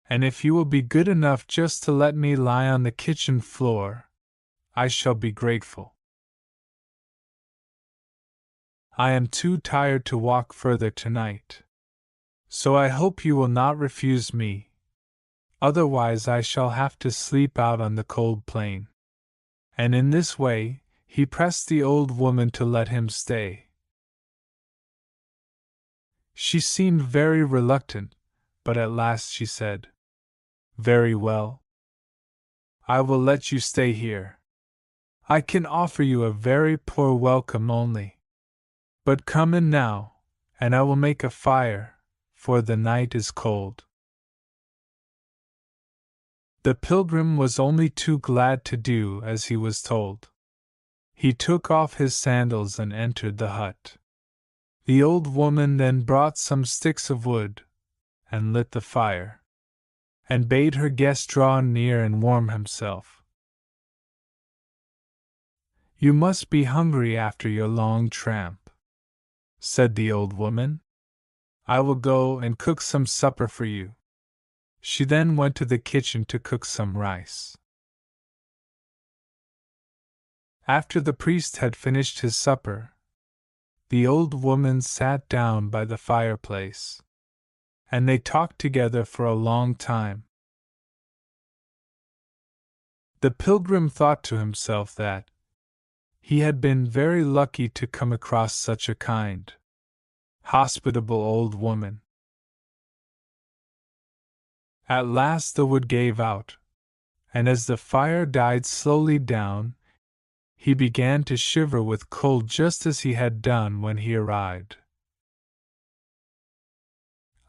and if you will be good enough just to let me lie on the kitchen floor, I shall be grateful. I am too tired to walk further tonight, so I hope you will not refuse me, otherwise I shall have to sleep out on the cold plain." And in this way, he pressed the old woman to let him stay. She seemed very reluctant, but at last she said, "Very well. I will let you stay here. I can offer you a very poor welcome only. But come in now, and I will make a fire, for the night is cold." The pilgrim was only too glad to do as he was told. He took off his sandals and entered the hut. The old woman then brought some sticks of wood, and lit the fire, and bade her guest draw near and warm himself. "You must be hungry after your long tramp," said the old woman. "I will go and cook some supper for you." She then went to the kitchen to cook some rice. After the priest had finished his supper, the old woman sat down by the fireplace, and they talked together for a long time. The pilgrim thought to himself that he had been very lucky to come across such a kind, hospitable old woman. At last the wood gave out, and as the fire died slowly down, he began to shiver with cold just as he had done when he arrived.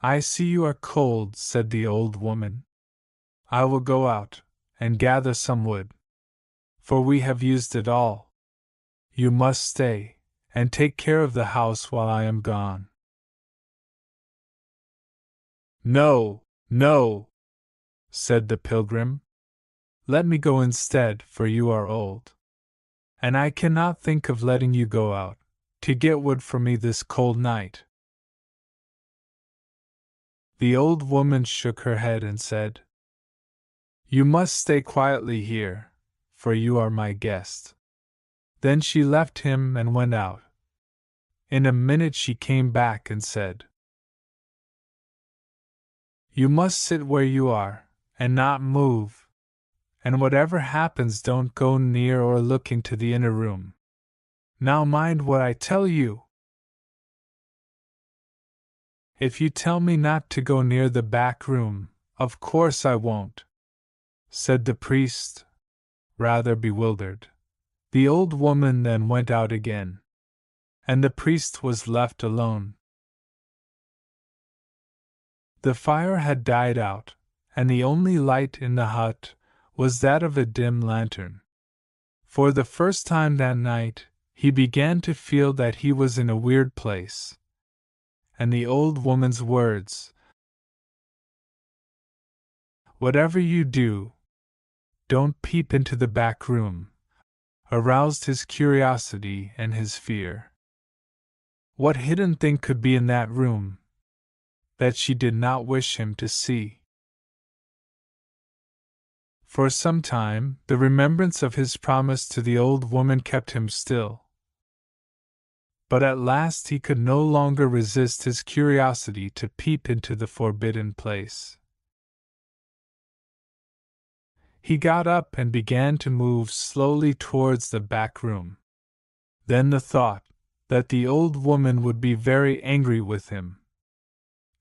"I see you are cold," said the old woman. "I will go out and gather some wood, for we have used it all. You must stay and take care of the house while I am gone." "No, no," said the pilgrim. "Let me go instead, for you are old, and I cannot think of letting you go out to get wood for me this cold night." The old woman shook her head and said, "You must stay quietly here, for you are my guest." Then she left him and went out. In a minute she came back and said, "You must sit where you are, and not move, and whatever happens don't go near or look into the inner room. Now mind what I tell you." If you tell me not to go near the back room, of course I won't, said the priest, rather bewildered. The old woman then went out again, and the priest was left alone. The fire had died out, and the only light in the hut was that of a dim lantern. For the first time that night, he began to feel that he was in a weird place, and the old woman's words, "Whatever you do, don't peep into the back room," aroused his curiosity and his fear. What hidden thing could be in that room that she did not wish him to see? For some time, the remembrance of his promise to the old woman kept him still. But at last he could no longer resist his curiosity to peep into the forbidden place. He got up and began to move slowly towards the back room. Then the thought that the old woman would be very angry with him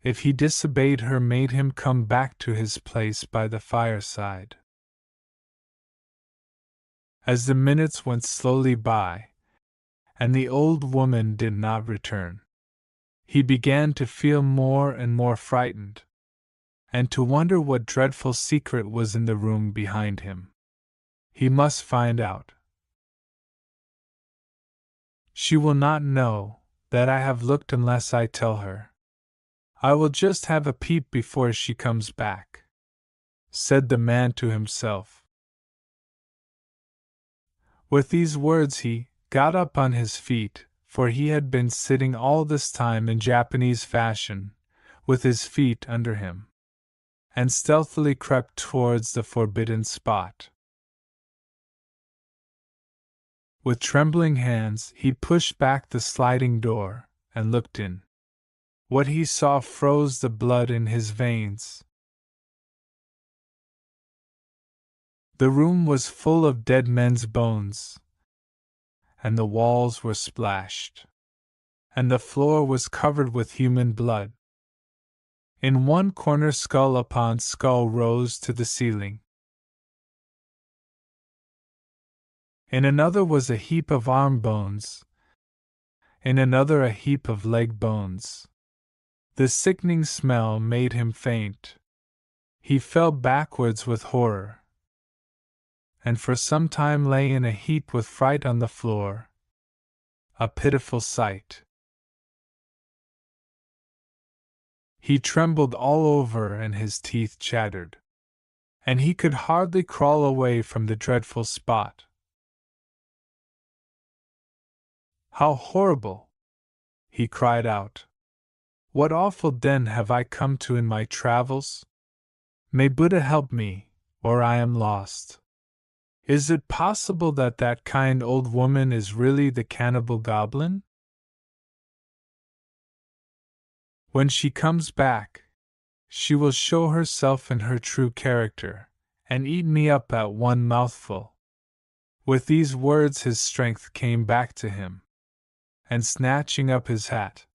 if he disobeyed her made him come back to his place by the fireside. As the minutes went slowly by, and the old woman did not return, he began to feel more and more frightened, and to wonder what dreadful secret was in the room behind him. He must find out. She will not know that I have looked unless I tell her. I will just have a peep before she comes back, said the man to himself. With these words he got up on his feet, for he had been sitting all this time in Japanese fashion, with his feet under him, and stealthily crept towards the forbidden spot. With trembling hands he pushed back the sliding door, and looked in. What he saw froze the blood in his veins. The room was full of dead men's bones, and the walls were splashed, and the floor was covered with human blood. In one corner skull upon skull rose to the ceiling. In another was a heap of arm bones, in another a heap of leg bones. The sickening smell made him faint. He fell backwards with horror, and for some time lay in a heap with fright on the floor, a pitiful sight. He trembled all over and his teeth chattered, and he could hardly crawl away from the dreadful spot. "How horrible!" he cried out. "What awful den have I come to in my travels? May Buddha help me, or I am lost. Is it possible that that kind old woman is really the cannibal goblin? When she comes back, she will show herself in her true character, and eat me up at one mouthful." With these words his strength came back to him, and snatching up his hat,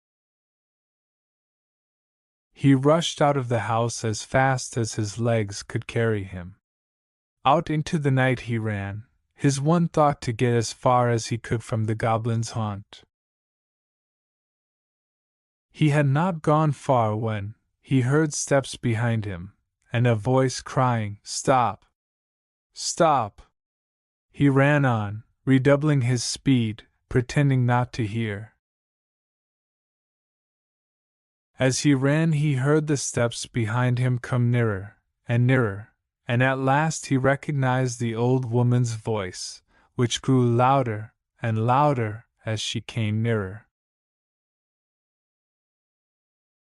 he rushed out of the house as fast as his legs could carry him. Out into the night he ran, his one thought to get as far as he could from the goblin's haunt. He had not gone far when he heard steps behind him, and a voice crying, "Stop! Stop!" He ran on, redoubling his speed, pretending not to hear. As he ran he heard the steps behind him come nearer, and at last he recognized the old woman's voice, which grew louder and louder as she came nearer.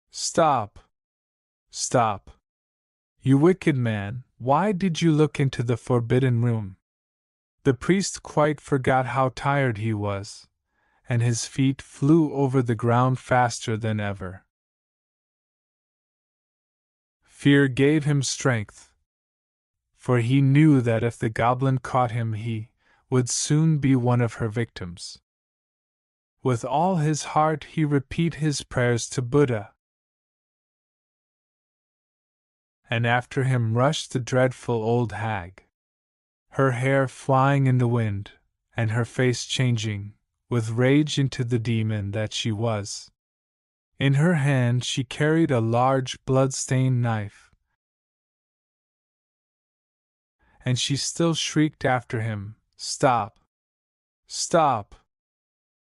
"Stop! Stop! You wicked man, why did you look into the forbidden room?" The priest quite forgot how tired he was, and his feet flew over the ground faster than ever. Fear gave him strength, for he knew that if the goblin caught him he would soon be one of her victims. With all his heart he repeated his prayers to Buddha, and after him rushed the dreadful old hag, her hair flying in the wind, and her face changing, with rage into the demon that she was. In her hand she carried a large blood-stained knife, and she still shrieked after him, "Stop! Stop!"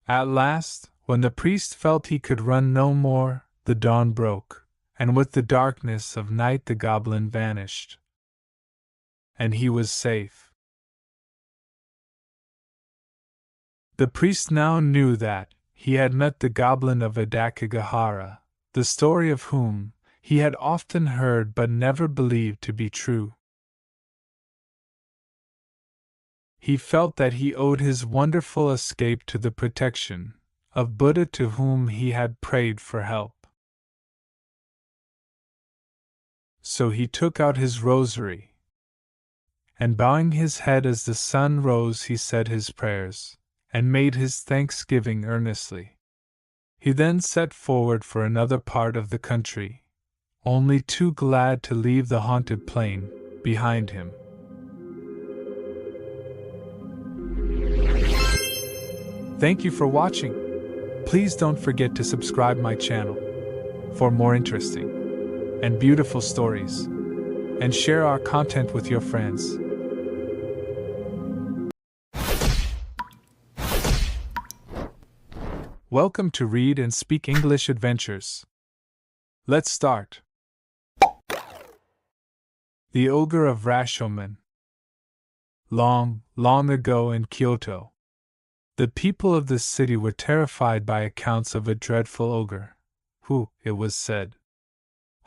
At last, when the priest felt he could run no more, the dawn broke, and with the darkness of night the goblin vanished. And he was safe. The priest now knew that he had met the goblin of Adakagahara, the story of whom he had often heard but never believed to be true. He felt that he owed his wonderful escape to the protection of Buddha, to whom he had prayed for help. So he took out his rosary, and bowing his head as the sun rose, he said his prayers, and made his thanksgiving earnestly. He then set forward for another part of the country, only too glad to leave the haunted plain behind him. Thank you for watching. Please don't forget to subscribe my channel for more interesting and beautiful stories, and share our content with your friends. Welcome to Read and Speak English Adventures. Let's start. The Ogre of Rashomon. Long, long ago in Kyoto, the people of this city were terrified by accounts of a dreadful ogre, who, it was said,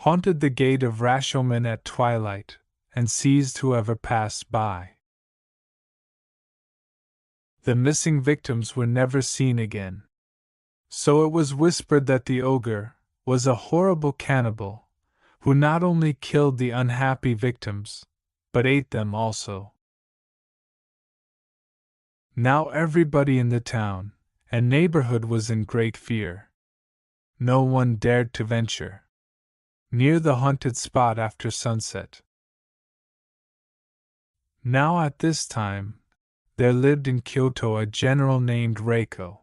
haunted the gate of Rashomon at twilight, and seized whoever passed by. The missing victims were never seen again. So it was whispered that the ogre was a horrible cannibal, who not only killed the unhappy victims, but ate them also. Now everybody in the town and neighborhood was in great fear. No one dared to venture near the haunted spot after sunset. Now at this time, there lived in Kyoto a general named Reiko,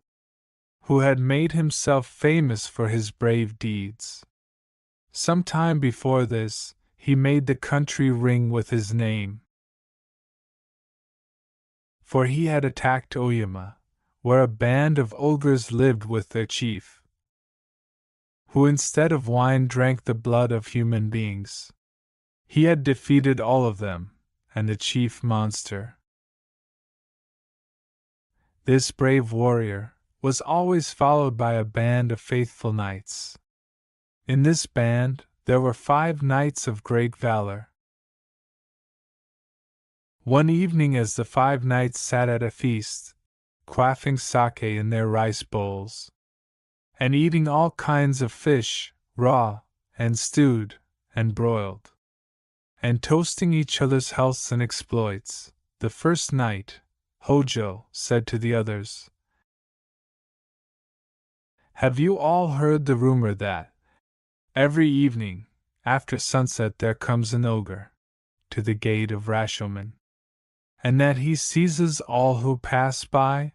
who had made himself famous for his brave deeds. Some time before this, he made the country ring with his name. For he had attacked Oyama, where a band of ogres lived with their chief, who instead of wine drank the blood of human beings. He had defeated all of them, and the chief monster. This brave warrior was always followed by a band of faithful knights. In this band, there were 5 knights of great valor. One evening, as the 5 knights sat at a feast, quaffing sake in their rice bowls, and eating all kinds of fish, raw, and stewed, and broiled, and toasting each other's healths and exploits, the first knight, Hojo, said to the others, "Have you all heard the rumor that every evening, after sunset, there comes an ogre to the gate of Rashomon, and that he seizes all who pass by?"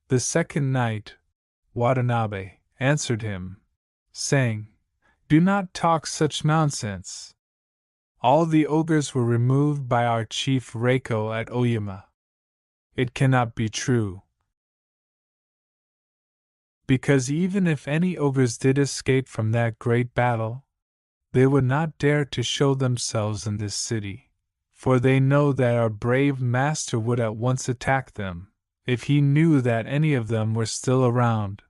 The second knight, Watanabe, answered him, saying, "Do not talk such nonsense. All the ogres were removed by our chief Reiko at Oyama. It cannot be true. Because even if any ogres did escape from that great battle, they would not dare to show themselves in this city, for they know that our brave master would at once attack them, if he knew that any of them were still around."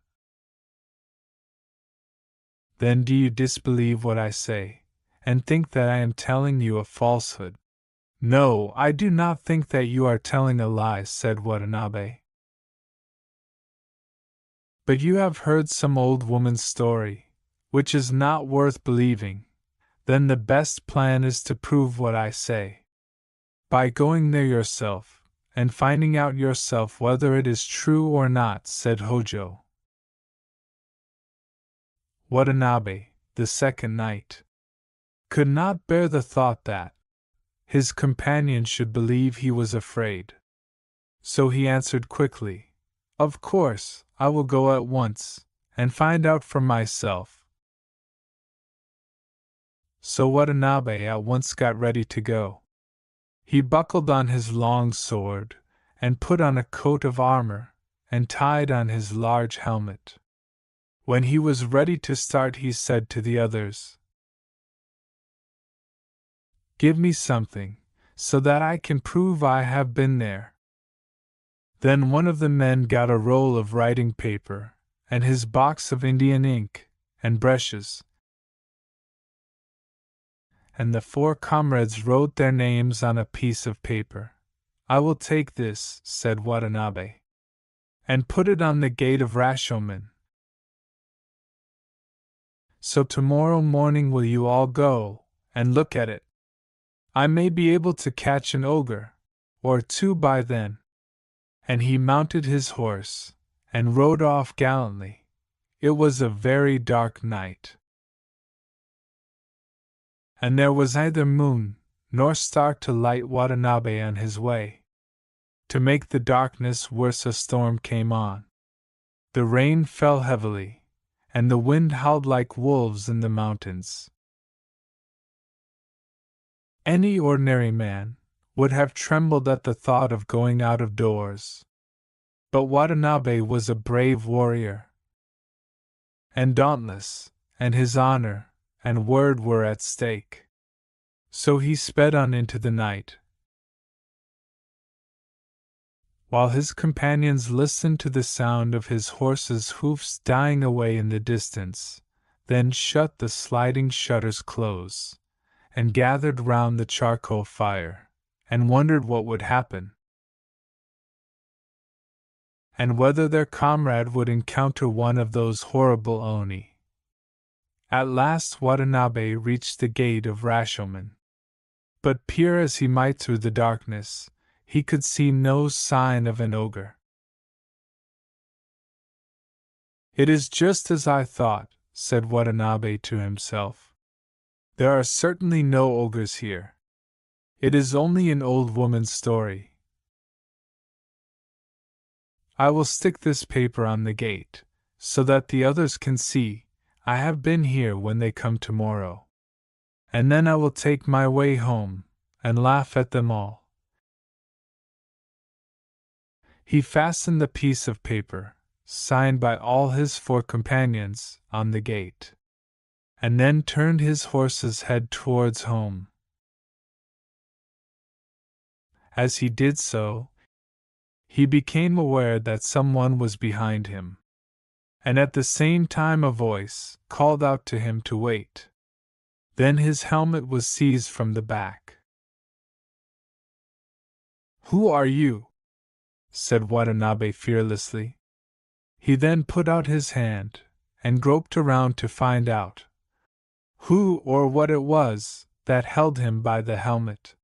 Then do you disbelieve what I say, and think that I am telling you a falsehood? No, I do not think that you are telling a lie, said Watanabe. But you have heard some old woman's story, which is not worth believing. Then the best plan is to prove what I say, by going there yourself, and finding out yourself whether it is true or not, said Hojo. Watanabe, the second night, could not bear the thought that his companion should believe he was afraid. So he answered quickly, "Of course, I will go at once, and find out for myself." So Watanabe at once got ready to go. He buckled on his long sword, and put on a coat of armor, and tied on his large helmet. When he was ready to start, he said to the others, "Give me something, so that I can prove I have been there." Then one of the men got a roll of writing paper, and his box of Indian ink, and brushes, and the 4 comrades wrote their names on a piece of paper. "I will take this," said Watanabe, "and put it on the gate of Rashomon. So tomorrow morning will you all go and look at it? I may be able to catch an ogre or 2 by then." And he mounted his horse and rode off gallantly. It was a very dark night, and there was neither moon nor star to light Watanabe on his way. To make the darkness worse, a storm came on. The rain fell heavily, and the wind howled like wolves in the mountains. Any ordinary man would have trembled at the thought of going out of doors. But Watanabe was a brave warrior, and dauntless, and his honor and word were at stake. So he sped on into the night, while his companions listened to the sound of his horse's hoofs dying away in the distance, then shut the sliding shutters close, and gathered round the charcoal fire, and wondered what would happen, and whether their comrade would encounter one of those horrible Oni. At last Watanabe reached the gate of Rashomon. But peer as he might through the darkness, he could see no sign of an ogre. "It is just as I thought," said Watanabe to himself. "There are certainly no ogres here. It is only an old woman's story. I will stick this paper on the gate, so that the others can see I have been here when they come tomorrow. And then I will take my way home, and laugh at them all." He fastened the piece of paper, signed by all his 4 companions, on the gate, and then turned his horse's head towards home. As he did so, he became aware that someone was behind him, and at the same time a voice called out to him to wait. Then his helmet was seized from the back. "Who are you?" said Watanabe fearlessly. He then put out his hand, and groped around to find out who or what it was that held him by the helmet.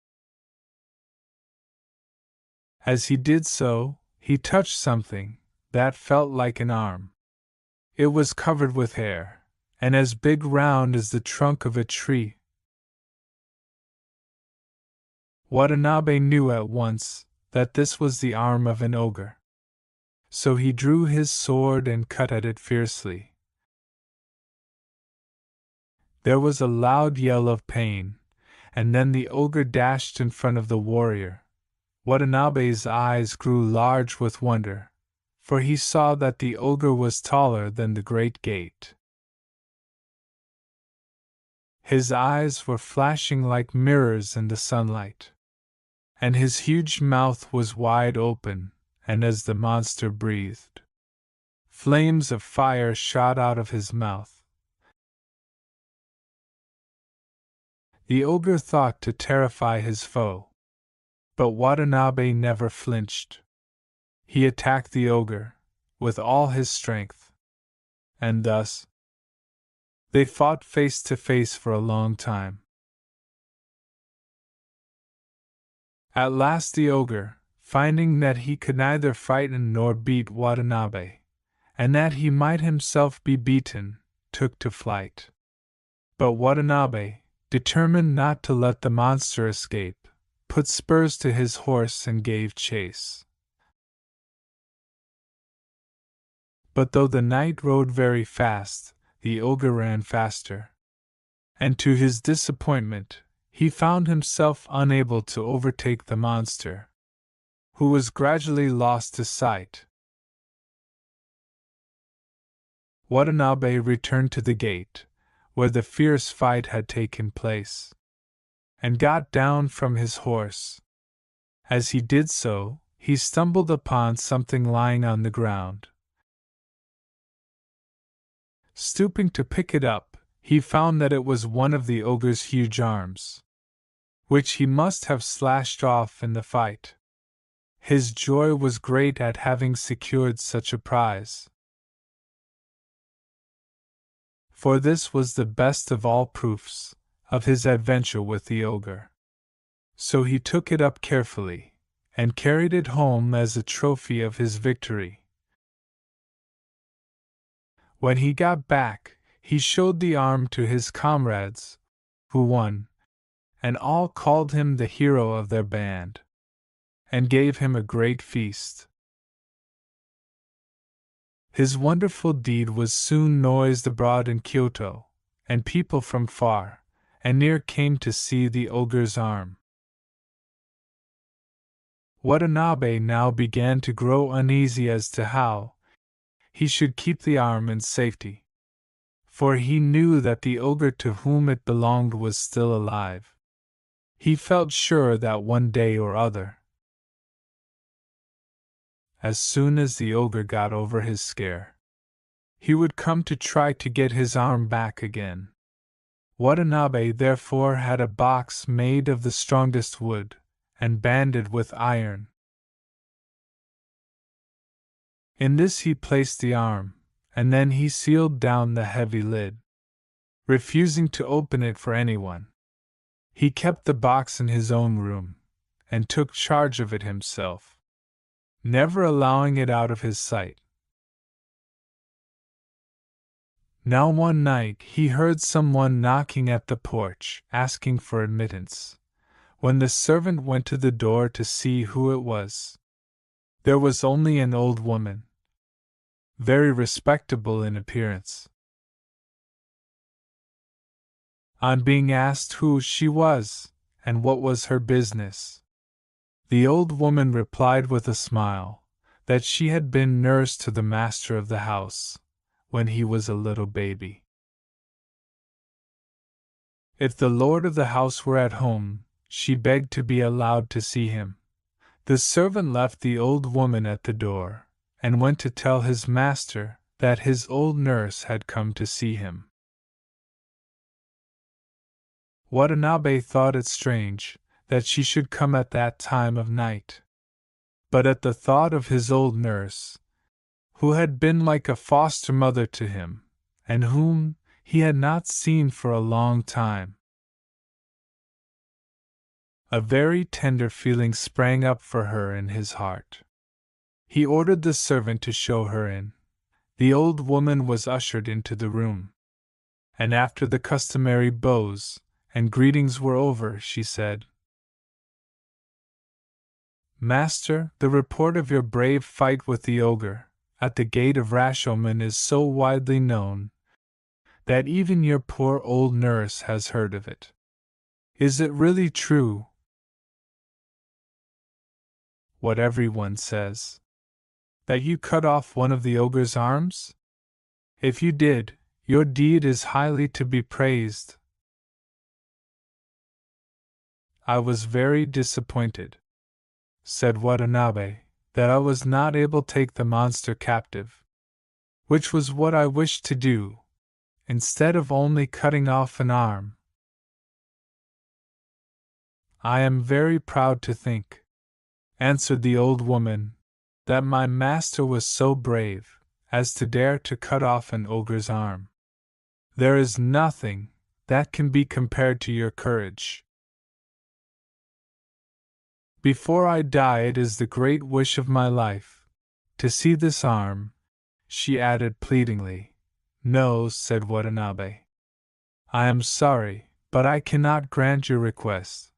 As he did so, he touched something that felt like an arm. It was covered with hair, and as big round as the trunk of a tree. Watanabe knew at once that this was the arm of an ogre. So he drew his sword and cut at it fiercely. There was a loud yell of pain, and then the ogre dashed in front of the warrior. Watanabe's eyes grew large with wonder, for he saw that the ogre was taller than the great gate. His eyes were flashing like mirrors in the sunlight, and his huge mouth was wide open, and as the monster breathed, flames of fire shot out of his mouth. The ogre thought to terrify his foe, but Watanabe never flinched. He attacked the ogre with all his strength, and thus they fought face to face for a long time. At last the ogre, finding that he could neither frighten nor beat Watanabe, and that he might himself be beaten, took to flight. But Watanabe, determined not to let the monster escape, put spurs to his horse and gave chase. But though the knight rode very fast, the ogre ran faster. And to his disappointment, he found himself unable to overtake the monster, who was gradually lost to sight. Watanabe returned to the gate, where the fierce fight had taken place, and got down from his horse. As he did so, he stumbled upon something lying on the ground. Stooping to pick it up, he found that it was one of the ogre's huge arms, which he must have slashed off in the fight. His joy was great at having secured such a prize, for this was the best of all proofs of his adventure with the ogre. So he took it up carefully, and carried it home as a trophy of his victory. When he got back, he showed the arm to his comrades, who won, and all called him the hero of their band, and gave him a great feast. His wonderful deed was soon noised abroad in Kyoto, and people from far and near came to see the ogre's arm. Watanabe now began to grow uneasy as to how he should keep the arm in safety, for he knew that the ogre to whom it belonged was still alive. He felt sure that one day or other, as soon as the ogre got over his scare, he would come to try to get his arm back again. Watanabe therefore had a box made of the strongest wood, and banded with iron. In this he placed the arm, and then he sealed down the heavy lid, refusing to open it for anyone. He kept the box in his own room, and took charge of it himself, never allowing it out of his sight. Now one night he heard someone knocking at the porch, asking for admittance. When the servant went to the door to see who it was, there was only an old woman, very respectable in appearance. On being asked who she was, and what was her business, the old woman replied with a smile that she had been nurse to the master of the house when he was a little baby. If the lord of the house were at home, she begged to be allowed to see him. The servant left the old woman at the door, and went to tell his master that his old nurse had come to see him. Watanabe thought it strange that she should come at that time of night. But at the thought of his old nurse, who had been like a foster mother to him, and whom he had not seen for a long time, a very tender feeling sprang up for her in his heart. He ordered the servant to show her in. The old woman was ushered into the room, and after the customary bows and greetings were over, she said, "Master, the report of your brave fight with the ogre at the gate of Rashomon is so widely known that even your poor old nurse has heard of it. Is it really true, what everyone says, that you cut off one of the ogre's arms? If you did, your deed is highly to be praised." "I was very disappointed," said Watanabe, "that I was not able to take the monster captive, which was what I wished to do, instead of only cutting off an arm. I am very proud to think," answered the old woman, "that my master was so brave as to dare to cut off an ogre's arm. There is nothing that can be compared to your courage. Before I die, it is the great wish of my life to see this arm," she added pleadingly. "No," said Watanabe. I am sorry, but I cannot grant your request.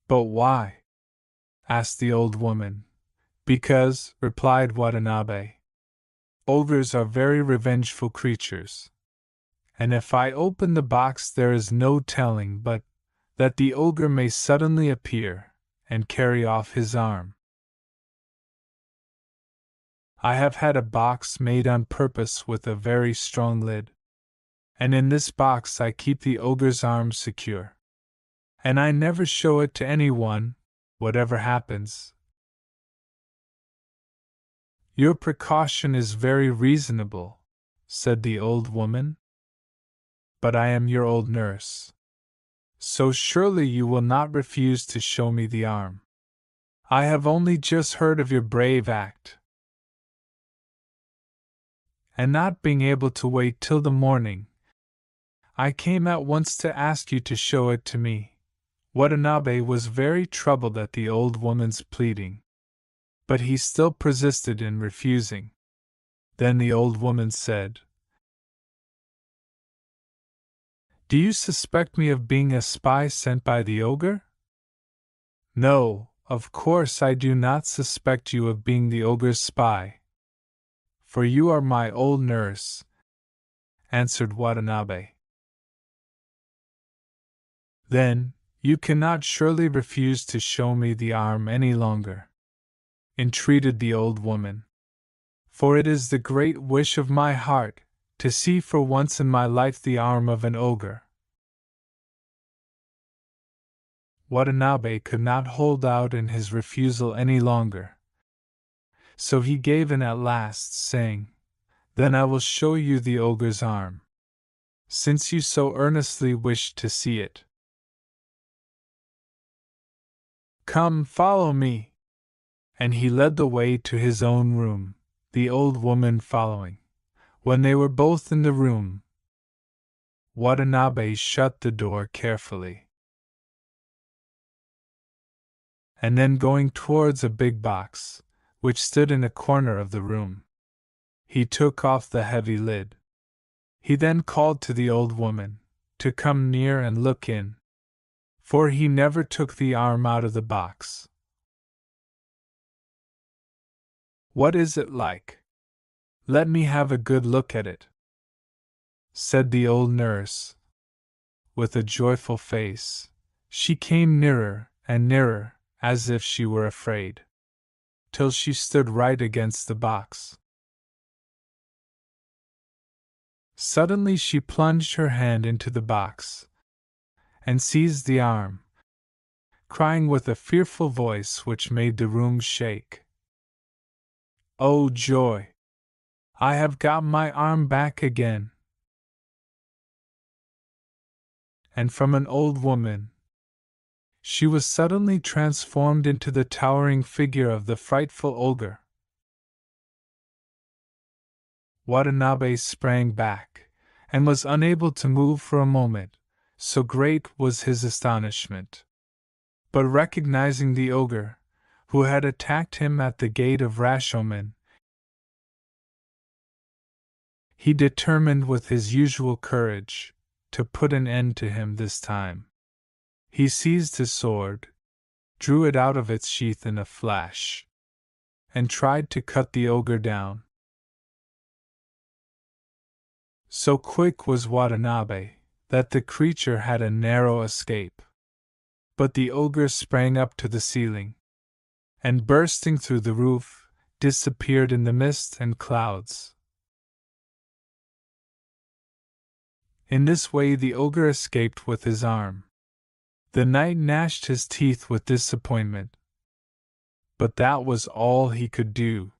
But why? Asked the old woman. Because, replied Watanabe, ogres are very revengeful creatures. And if I open the box, there is no telling but that the ogre may suddenly appear and carry off his arm. I have had a box made on purpose with a very strong lid, and in this box I keep the ogre's arm secure. And I never show it to anyone, whatever happens. Your precaution is very reasonable, said the old woman. But I am your old nurse. So surely you will not refuse to show me the arm. I have only just heard of your brave act. And not being able to wait till the morning, I came at once to ask you to show it to me. Watanabe was very troubled at the old woman's pleading, but he still persisted in refusing. Then the old woman said, Do you suspect me of being a spy sent by the ogre? No, of course I do not suspect you of being the ogre's spy, for you are my old nurse, answered Watanabe. Then, you cannot surely refuse to show me the arm any longer, entreated the old woman, for it is the great wish of my heart to see for once in my life the arm of an ogre. Watanabe could not hold out in his refusal any longer, so he gave in at last, saying, Then I will show you the ogre's arm, since you so earnestly wish to see it. Come, follow me. And he led the way to his own room, the old woman following. When they were both in the room, Watanabe shut the door carefully. And then going towards a big box, which stood in a corner of the room, he took off the heavy lid. He then called to the old woman to come near and look in, for he never took the arm out of the box. What is it like? Let me have a good look at it, said the old nurse. With a joyful face, she came nearer and nearer, as if she were afraid, till she stood right against the box. Suddenly she plunged her hand into the box, and seized the arm, crying with a fearful voice which made the room shake. Oh joy! I have got my arm back again! And from an old woman, she was suddenly transformed into the towering figure of the frightful ogre. Watanabe sprang back, and was unable to move for a moment, so great was his astonishment. But recognizing the ogre, who had attacked him at the gate of Rashomon, he determined with his usual courage to put an end to him this time. He seized his sword, drew it out of its sheath in a flash, and tried to cut the ogre down. So quick was Watanabe that the creature had a narrow escape. But the ogre sprang up to the ceiling, and bursting through the roof, disappeared in the mist and clouds. In this way the ogre escaped with his arm. The knight gnashed his teeth with disappointment. But that was all he could do.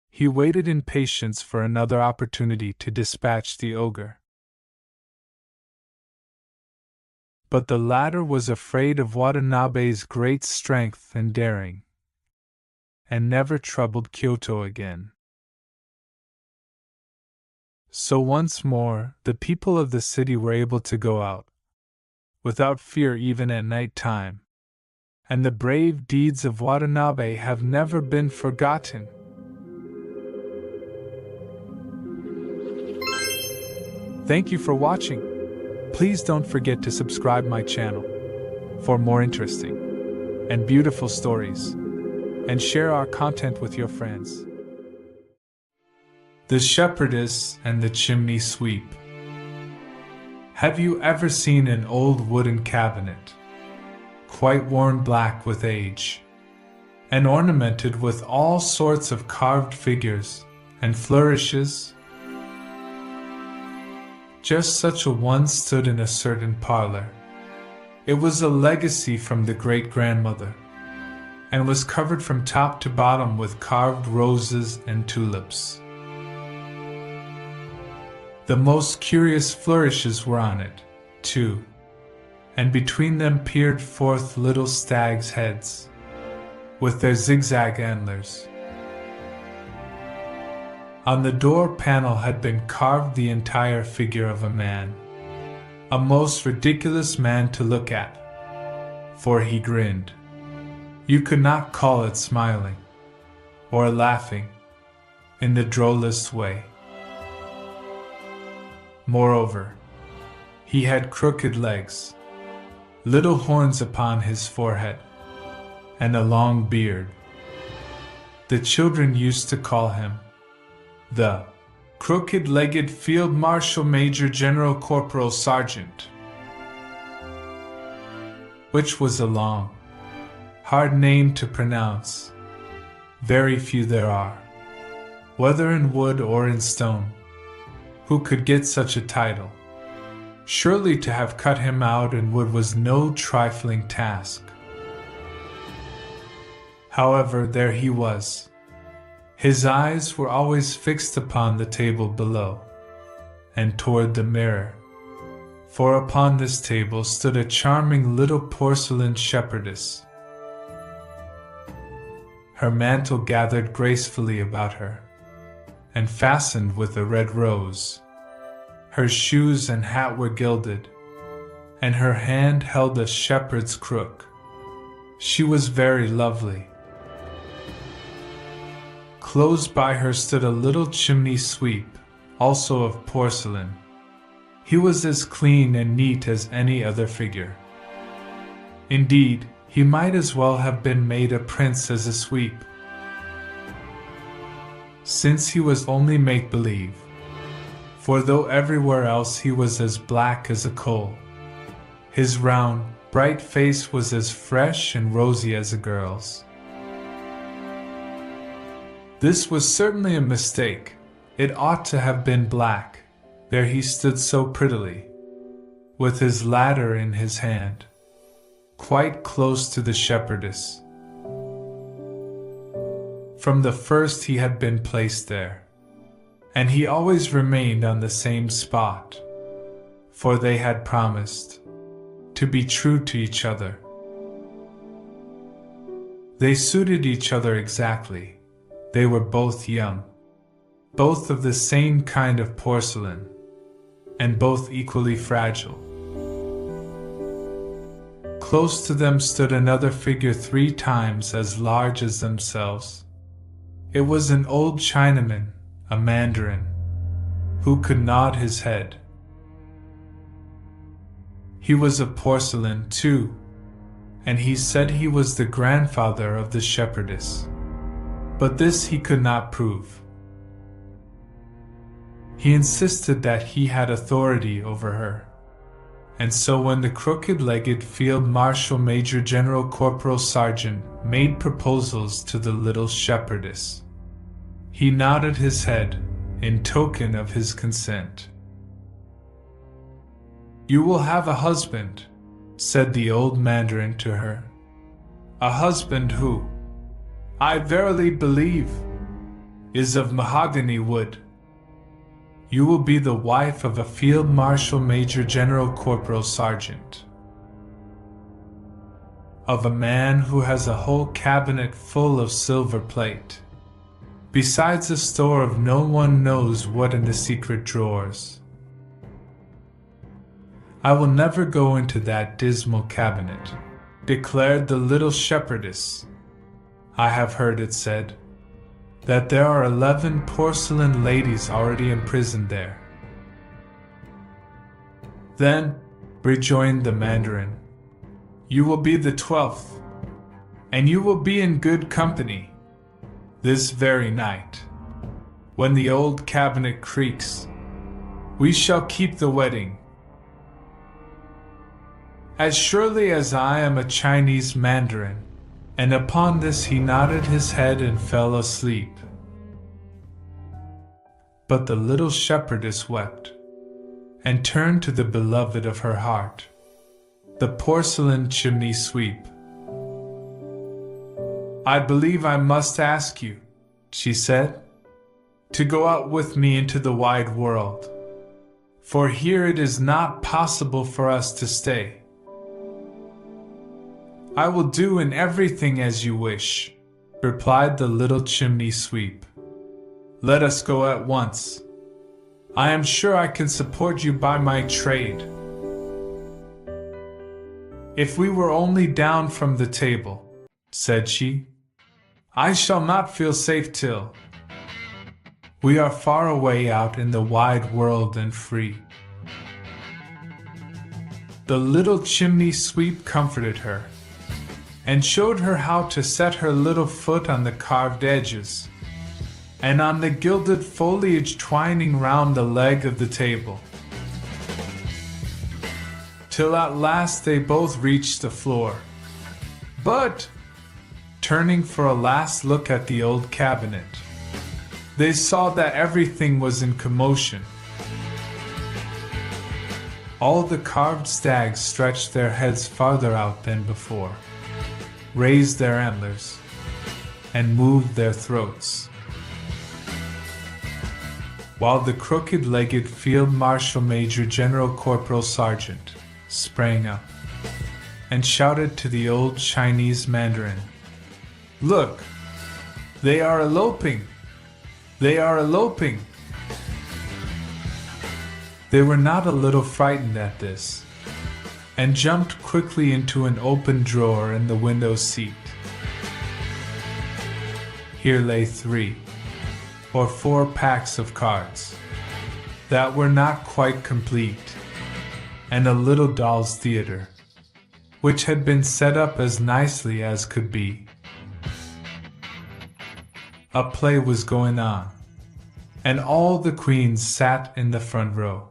He waited in patience for another opportunity to dispatch the ogre. But the latter was afraid of Watanabe's great strength and daring, and never troubled Kyoto again. So once more, the people of the city were able to go out, without fear even at night time, and the brave deeds of Watanabe have never been forgotten. Thank you for watching. Please don't forget to subscribe my channel for more interesting and beautiful stories, and share our content with your friends. The Shepherdess and the Chimney Sweep. Have you ever seen an old wooden cabinet, quite worn black with age, and ornamented with all sorts of carved figures and flourishes? Just such a one stood in a certain parlor. It was a legacy from the great-grandmother, and was covered from top to bottom with carved roses and tulips. The most curious flourishes were on it, too, and between them peered forth little stags' heads, with their zigzag antlers. On the door panel had been carved the entire figure of a man, a most ridiculous man to look at, for he grinned. You could not call it smiling, or laughing, in the drollest way. Moreover, he had crooked legs, little horns upon his forehead, and a long beard. The children used to call him the crooked-legged Field Marshal Major General Corporal Sergeant, which was a long, hard name to pronounce. Very few there are, whether in wood or in stone, who could get such a title. Surely to have cut him out in wood was no trifling task. However, there he was. His eyes were always fixed upon the table below, and toward the mirror, for upon this table stood a charming little porcelain shepherdess. Her mantle gathered gracefully about her, and fastened with a red rose. Her shoes and hat were gilded, and her hand held a shepherd's crook. She was very lovely. Close by her stood a little chimney sweep, also of porcelain. He was as clean and neat as any other figure. Indeed, he might as well have been made a prince as a sweep, since he was only make-believe, for though everywhere else he was as black as a coal, his round, bright face was as fresh and rosy as a girl's. This was certainly a mistake. It ought to have been black. There he stood so prettily, with his ladder in his hand, quite close to the shepherdess. From the first he had been placed there, and he always remained on the same spot, for they had promised to be true to each other. They suited each other exactly. They were both young, both of the same kind of porcelain, and both equally fragile. Close to them stood another figure 3 times as large as themselves. It was an old Chinaman, a mandarin, who could nod his head. He was of porcelain, too, and he said he was the grandfather of the shepherdess. But this he could not prove. He insisted that he had authority over her, and so when the crooked-legged Field Marshal Major General Corporal Sergeant made proposals to the little shepherdess, he nodded his head in token of his consent. "You will have a husband," said the old mandarin to her. "A husband who, I verily believe, is of mahogany wood. You will be the wife of a Field Marshal Major General Corporal Sergeant, of a man who has a whole cabinet full of silver plate, besides a store of no one knows what in the secret drawers. I will never go into that dismal cabinet," declared the little shepherdess. "I have heard it said that there are 11 porcelain ladies already imprisoned there. Then, rejoined the Mandarin, you will be the 12th, and you will be in good company this very night. When the old cabinet creaks, we shall keep the wedding. As surely as I am a Chinese Mandarin. And upon this he nodded his head and fell asleep. But the little shepherdess wept, and turned to the beloved of her heart, the porcelain chimney sweep. I believe I must ask you, she said, to go out with me into the wide world, for here it is not possible for us to stay. I will do in everything as you wish, replied the little chimney sweep. Let us go at once. I am sure I can support you by my trade. If we were only down from the table, said she, I shall not feel safe till we are far away out in the wide world and free. The little chimney sweep comforted her, and showed her how to set her little foot on the carved edges, and on the gilded foliage twining round the leg of the table, till at last they both reached the floor. But, turning for a last look at the old cabinet, they saw that everything was in commotion. All the carved stags stretched their heads farther out than before, raised their antlers, and moved their throats, while the crooked-legged Field Marshal Major General Corporal Sergeant sprang up and shouted to the old Chinese Mandarin, Look, they are eloping! They are eloping! They were not a little frightened at this, and jumped quickly into an open drawer in the window seat. Here lay 3 or 4 packs of cards that were not quite complete, and a little doll's theater, which had been set up as nicely as could be. A play was going on, and all the queens sat in the front row,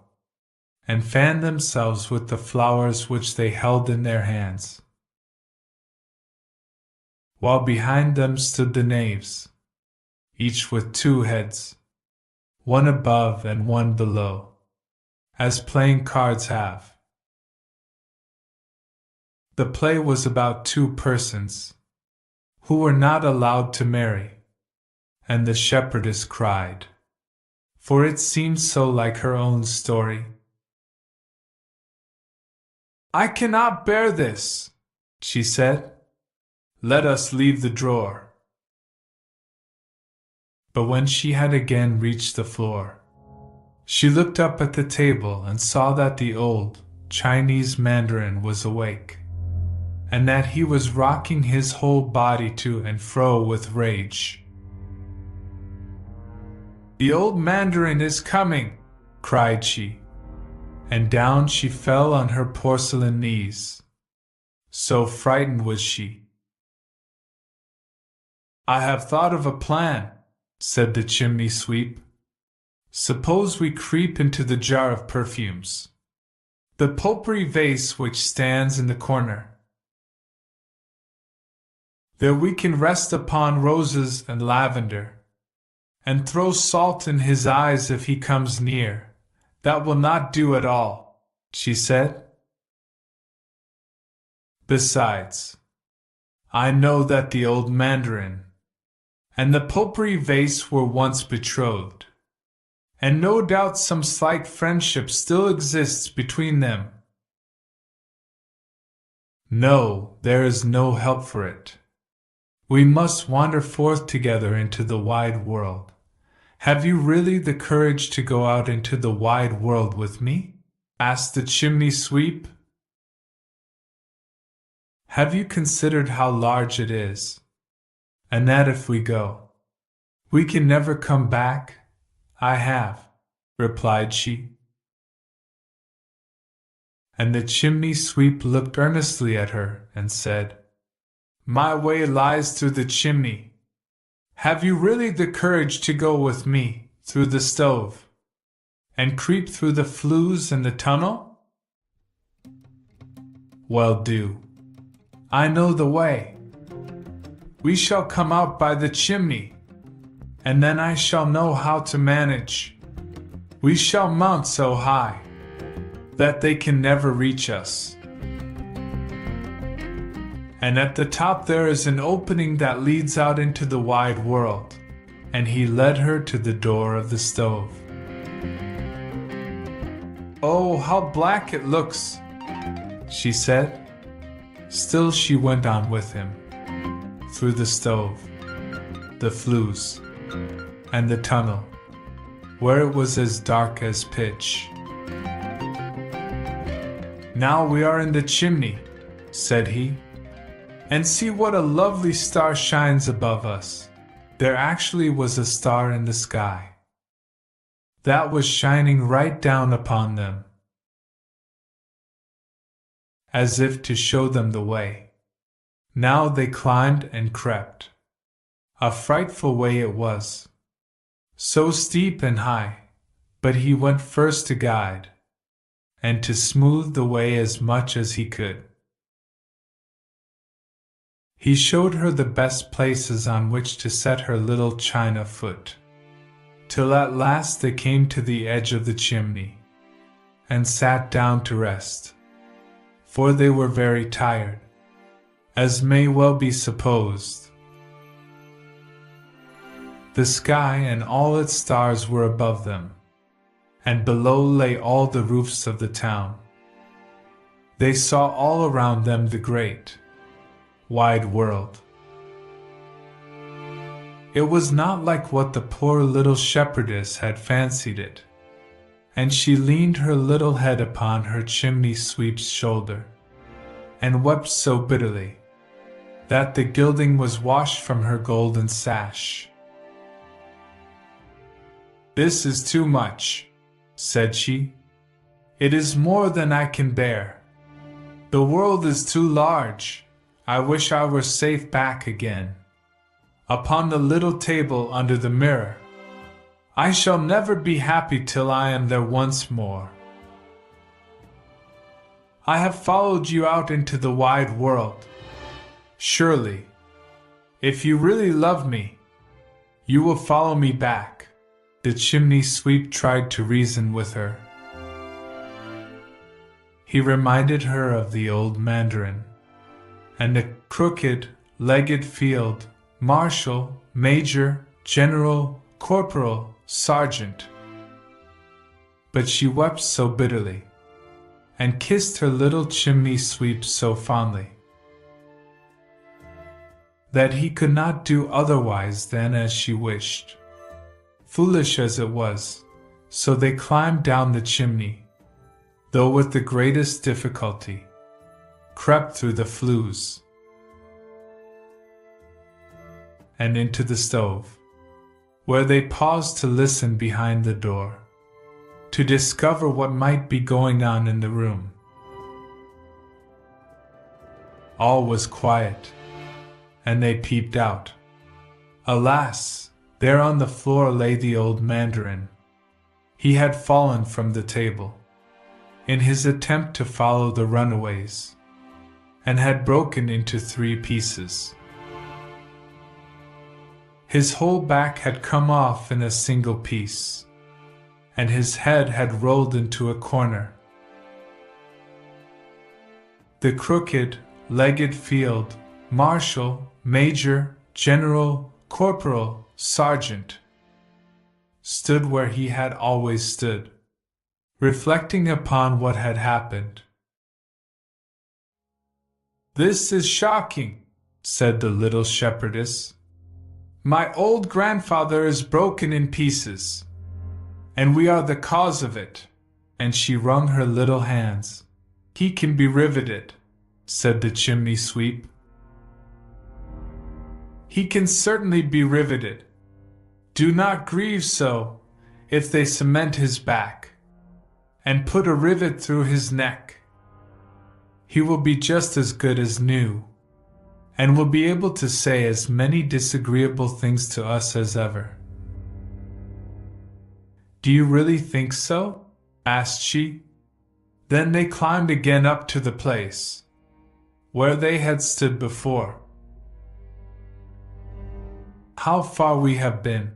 and fanned themselves with the flowers which they held in their hands, while behind them stood the knaves, each with 2 heads, one above and one below, as playing cards have. The play was about 2 persons, who were not allowed to marry, and the shepherdess cried, for it seemed so like her own story. I cannot bear this, she said. Let us leave the drawer. But when she had again reached the floor, she looked up at the table and saw that the old Chinese Mandarin was awake, and that he was rocking his whole body to and fro with rage. The old Mandarin is coming, cried she, and down she fell on her porcelain knees. So frightened was she. I have thought of a plan, said the chimney sweep. Suppose we creep into the jar of perfumes, the potpourri vase which stands in the corner. There we can rest upon roses and lavender, and throw salt in his eyes if he comes near. That will not do at all, she said. Besides, I know that the old Mandarin and the potpourri vase were once betrothed, and no doubt some slight friendship still exists between them. No, there is no help for it. We must wander forth together into the wide world. Have you really the courage to go out into the wide world with me? Asked the chimney sweep. Have you considered how large it is, and that if we go, we can never come back? I have, replied she. And the chimney sweep looked earnestly at her and said, "My way lies through the chimney. Have you really the courage to go with me through the stove, and creep through the flues and the tunnel?" "Well, do. I know the way. We shall come out by the chimney, and then I shall know how to manage. We shall mount so high that they can never reach us. And at the top there is an opening that leads out into the wide world." And he led her to the door of the stove. "Oh, how black it looks," she said. Still she went on with him, through the stove, the flues, and the tunnel, where it was as dark as pitch. "Now we are in the chimney," said he, "and see what a lovely star shines above us." There actually was a star in the sky that was shining right down upon them, as if to show them the way. Now they climbed and crept. A frightful way it was, so steep and high, but he went first to guide, and to smooth the way as much as he could. He showed her the best places on which to set her little china foot, till at last they came to the edge of the chimney, and sat down to rest, for they were very tired, as may well be supposed. The sky and all its stars were above them, and below lay all the roofs of the town. They saw all around them the great, wide world. It was not like what the poor little shepherdess had fancied it, and she leaned her little head upon her chimney sweep's shoulder, and wept so bitterly that the gilding was washed from her golden sash. "This is too much," said she. "It is more than I can bear. The world is too large. I wish I were safe back again, upon the little table under the mirror. I shall never be happy till I am there once more. I have followed you out into the wide world. Surely, if you really love me, you will follow me back." The chimney sweep tried to reason with her. He reminded her of the old mandarin, and the crooked-legged field marshal, major, general, corporal, sergeant. But she wept so bitterly, and kissed her little chimney sweep so fondly, that he could not do otherwise than as she wished. Foolish as it was, so they climbed down the chimney, though with the greatest difficulty, crept through the flues, and into the stove, where they paused to listen behind the door, to discover what might be going on in the room. All was quiet, and they peeped out. Alas! There on the floor lay the old mandarin. He had fallen from the table, in his attempt to follow the runaways, and had broken into 3 pieces. His whole back had come off in a single piece, and his head had rolled into a corner. The crooked-legged field marshal, major, general, corporal, sergeant stood where he had always stood, reflecting upon what had happened. "This is shocking," said the little shepherdess. "My old grandfather is broken in pieces, and we are the cause of it." And she wrung her little hands. "He can be riveted," said the chimney sweep. "He can certainly be riveted. Do not grieve so, if they cement his back, and put a rivet through his neck. he will be just as good as new, and will be able to say as many disagreeable things to us as ever. Do you really think so? Asked she. Then they climbed again up to the place where they had stood before. How far we have been,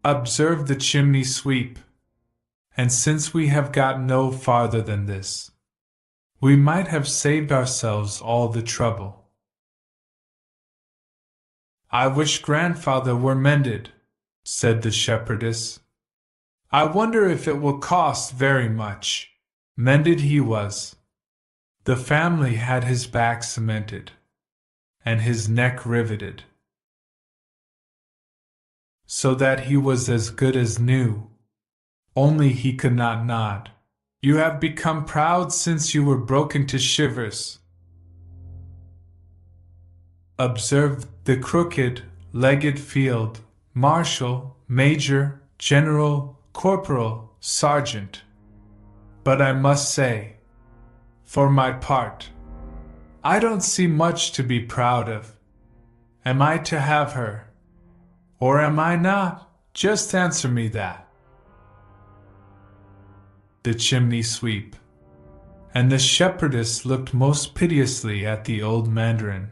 observed the chimney sweep, and since we have got no farther than this, we might have saved ourselves all the trouble. I wish grandfather were mended, said the shepherdess. I wonder if it will cost very much. Mended he was. The family had his back cemented, and his neck riveted, so that he was as good as new, only he could not nod. You have become proud since you were broken to shivers, observed the crooked-legged field marshal, major, general, corporal, sergeant. But I must say, for my part, I don't see much to be proud of. Am I to have her, or am I not? Just answer me that. The chimney sweep and the shepherdess looked most piteously at the old mandarin.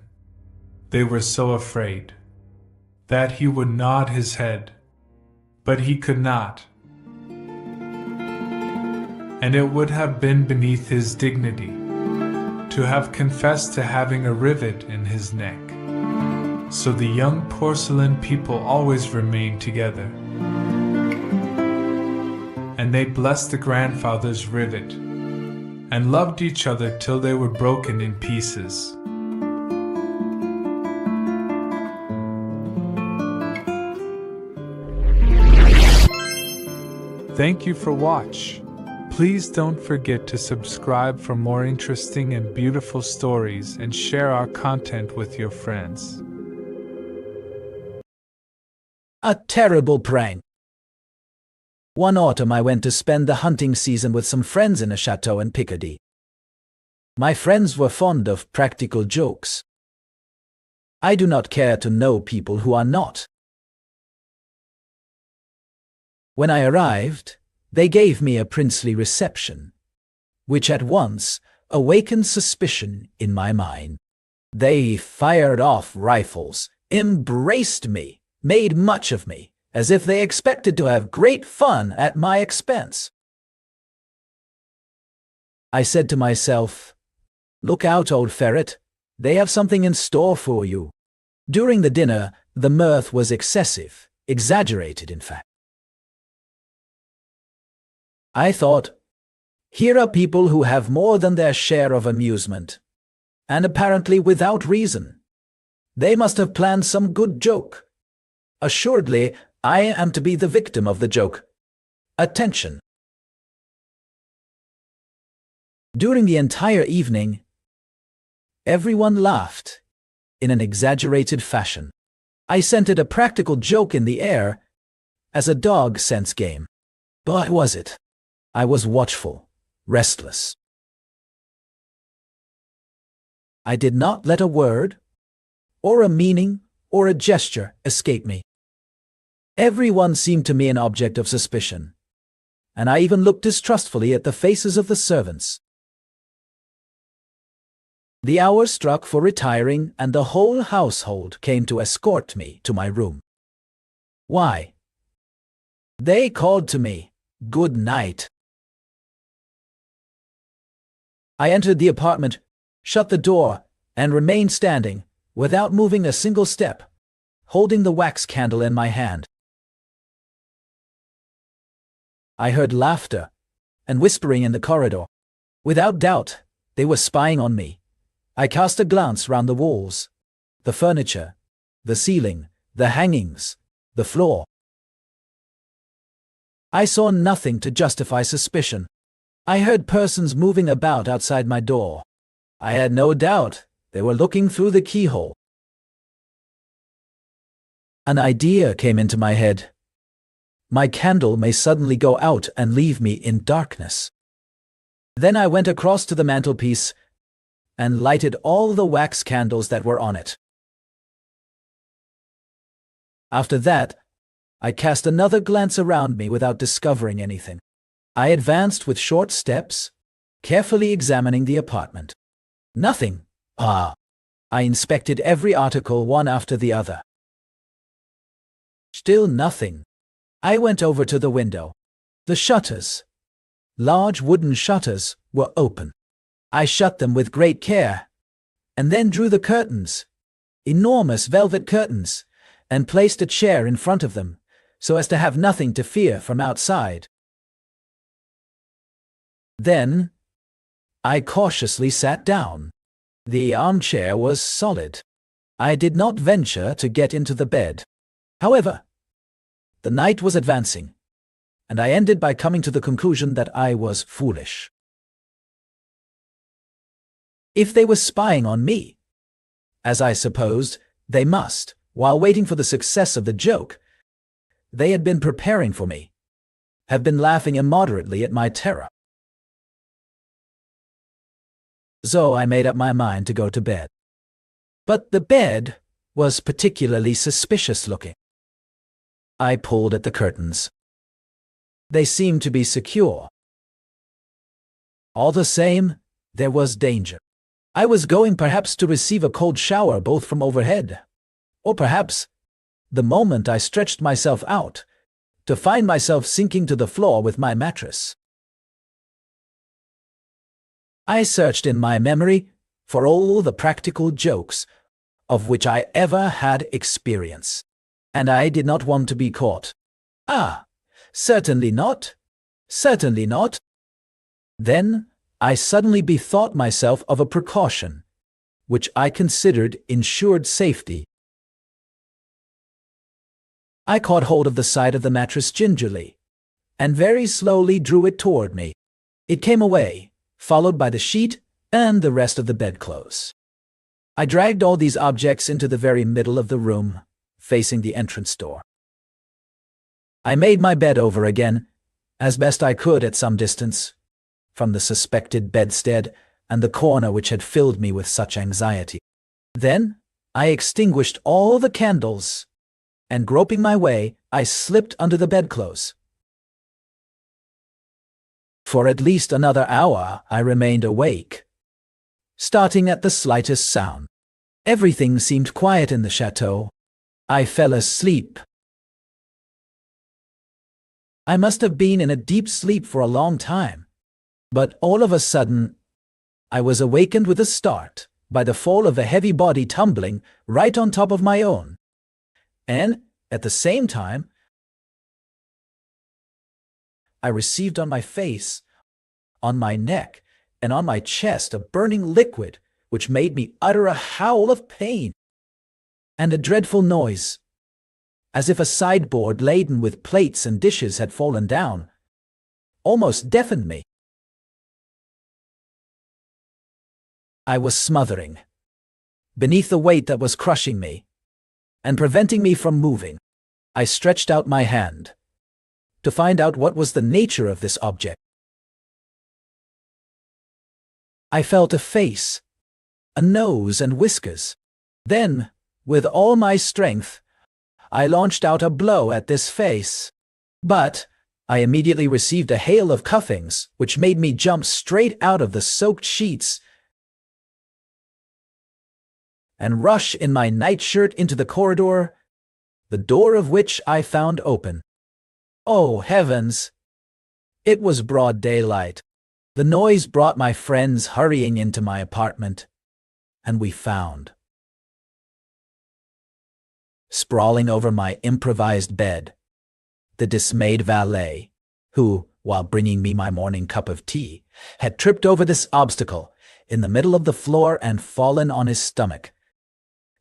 They were so afraid that he would nod his head, but he could not, and it would have been beneath his dignity to have confessed to having a rivet in his neck. So the young porcelain people always remained together, and they blessed the grandfather's rivet, and loved each other till they were broken in pieces. Thank you for watching. Please don't forget to subscribe for more interesting and beautiful stories and share our content with your friends. A terrible prank. One autumn I went to spend the hunting season with some friends in a chateau in Picardy. My friends were fond of practical jokes. I do not care to know people who are not. When I arrived, they gave me a princely reception, which at once awakened suspicion in my mind. They fired off rifles, embraced me, made much of me, as if they expected to have great fun at my expense. I said to myself, "Look out, old ferret, they have something in store for you." During the dinner, the mirth was excessive, exaggerated in fact. I thought, here are people who have more than their share of amusement, and apparently without reason. They must have planned some good joke. Assuredly, I am to be the victim of the joke. Attention! During the entire evening, everyone laughed in an exaggerated fashion. I scented a practical joke in the air, as a dog scents game. But was it? I was watchful, restless. I did not let a word, or a meaning, or a gesture escape me. Everyone seemed to me an object of suspicion, and I even looked distrustfully at the faces of the servants. The hour struck for retiring, and the whole household came to escort me to my room. Why? They called to me, "Good night." I entered the apartment, shut the door, and remained standing, without moving a single step, holding the wax candle in my hand. I heard laughter and whispering in the corridor. Without doubt, they were spying on me. I cast a glance round the walls, the furniture, the ceiling, the hangings, the floor. I saw nothing to justify suspicion. I heard persons moving about outside my door. I had no doubt they were looking through the keyhole. An idea came into my head. My candle may suddenly go out and leave me in darkness. Then I went across to the mantelpiece and lighted all the wax candles that were on it. After that, I cast another glance around me without discovering anything. I advanced with short steps, carefully examining the apartment. Nothing. I inspected every article one after the other. Still nothing. I went over to the window. The shutters, large wooden shutters, were open. I shut them with great care, and then drew the curtains, enormous velvet curtains, and placed a chair in front of them, so as to have nothing to fear from outside. Then, I cautiously sat down. The armchair was solid. I did not venture to get into the bed. However, the night was advancing, and I ended by coming to the conclusion that I was foolish. If they were spying on me, as I supposed they must, while waiting for the success of the joke, they had been preparing for me, have been laughing immoderately at my terror. So I made up my mind to go to bed. But the bed was particularly suspicious looking. I pulled at the curtains. They seemed to be secure. All the same, there was danger. I was going perhaps to receive a cold shower both from overhead, or perhaps, the moment I stretched myself out, to find myself sinking to the floor with my mattress. I searched in my memory for all the practical jokes of which I ever had experience, and I did not want to be caught. Certainly not. Certainly not. Then I suddenly bethought myself of a precaution, which I considered ensured safety. I caught hold of the side of the mattress gingerly, and very slowly drew it toward me. It came away, followed by the sheet and the rest of the bedclothes. I dragged all these objects into the very middle of the room, facing the entrance door. I made my bed over again, as best I could at some distance, from the suspected bedstead and the corner which had filled me with such anxiety. Then I extinguished all the candles, and groping my way, I slipped under the bedclothes. For at least another hour I remained awake, starting at the slightest sound. Everything seemed quiet in the chateau. I fell asleep. I must have been in a deep sleep for a long time, but all of a sudden, I was awakened with a start by the fall of a heavy body tumbling right on top of my own. And, at the same time, I received on my face, on my neck, and on my chest a burning liquid which made me utter a howl of pain. And a dreadful noise, as if a sideboard laden with plates and dishes had fallen down, almost deafened me. I was smothering beneath the weight that was crushing me and preventing me from moving. I stretched out my hand to find out what was the nature of this object. I felt a face, a nose and whiskers. Then, with all my strength, I launched out a blow at this face. But I immediately received a hail of cuffings, which made me jump straight out of the soaked sheets and rush in my nightshirt into the corridor, the door of which I found open. Oh, heavens! It was broad daylight. The noise brought my friends hurrying into my apartment, and we found, sprawling over my improvised bed, the dismayed valet, who, while bringing me my morning cup of tea, had tripped over this obstacle in the middle of the floor and fallen on his stomach,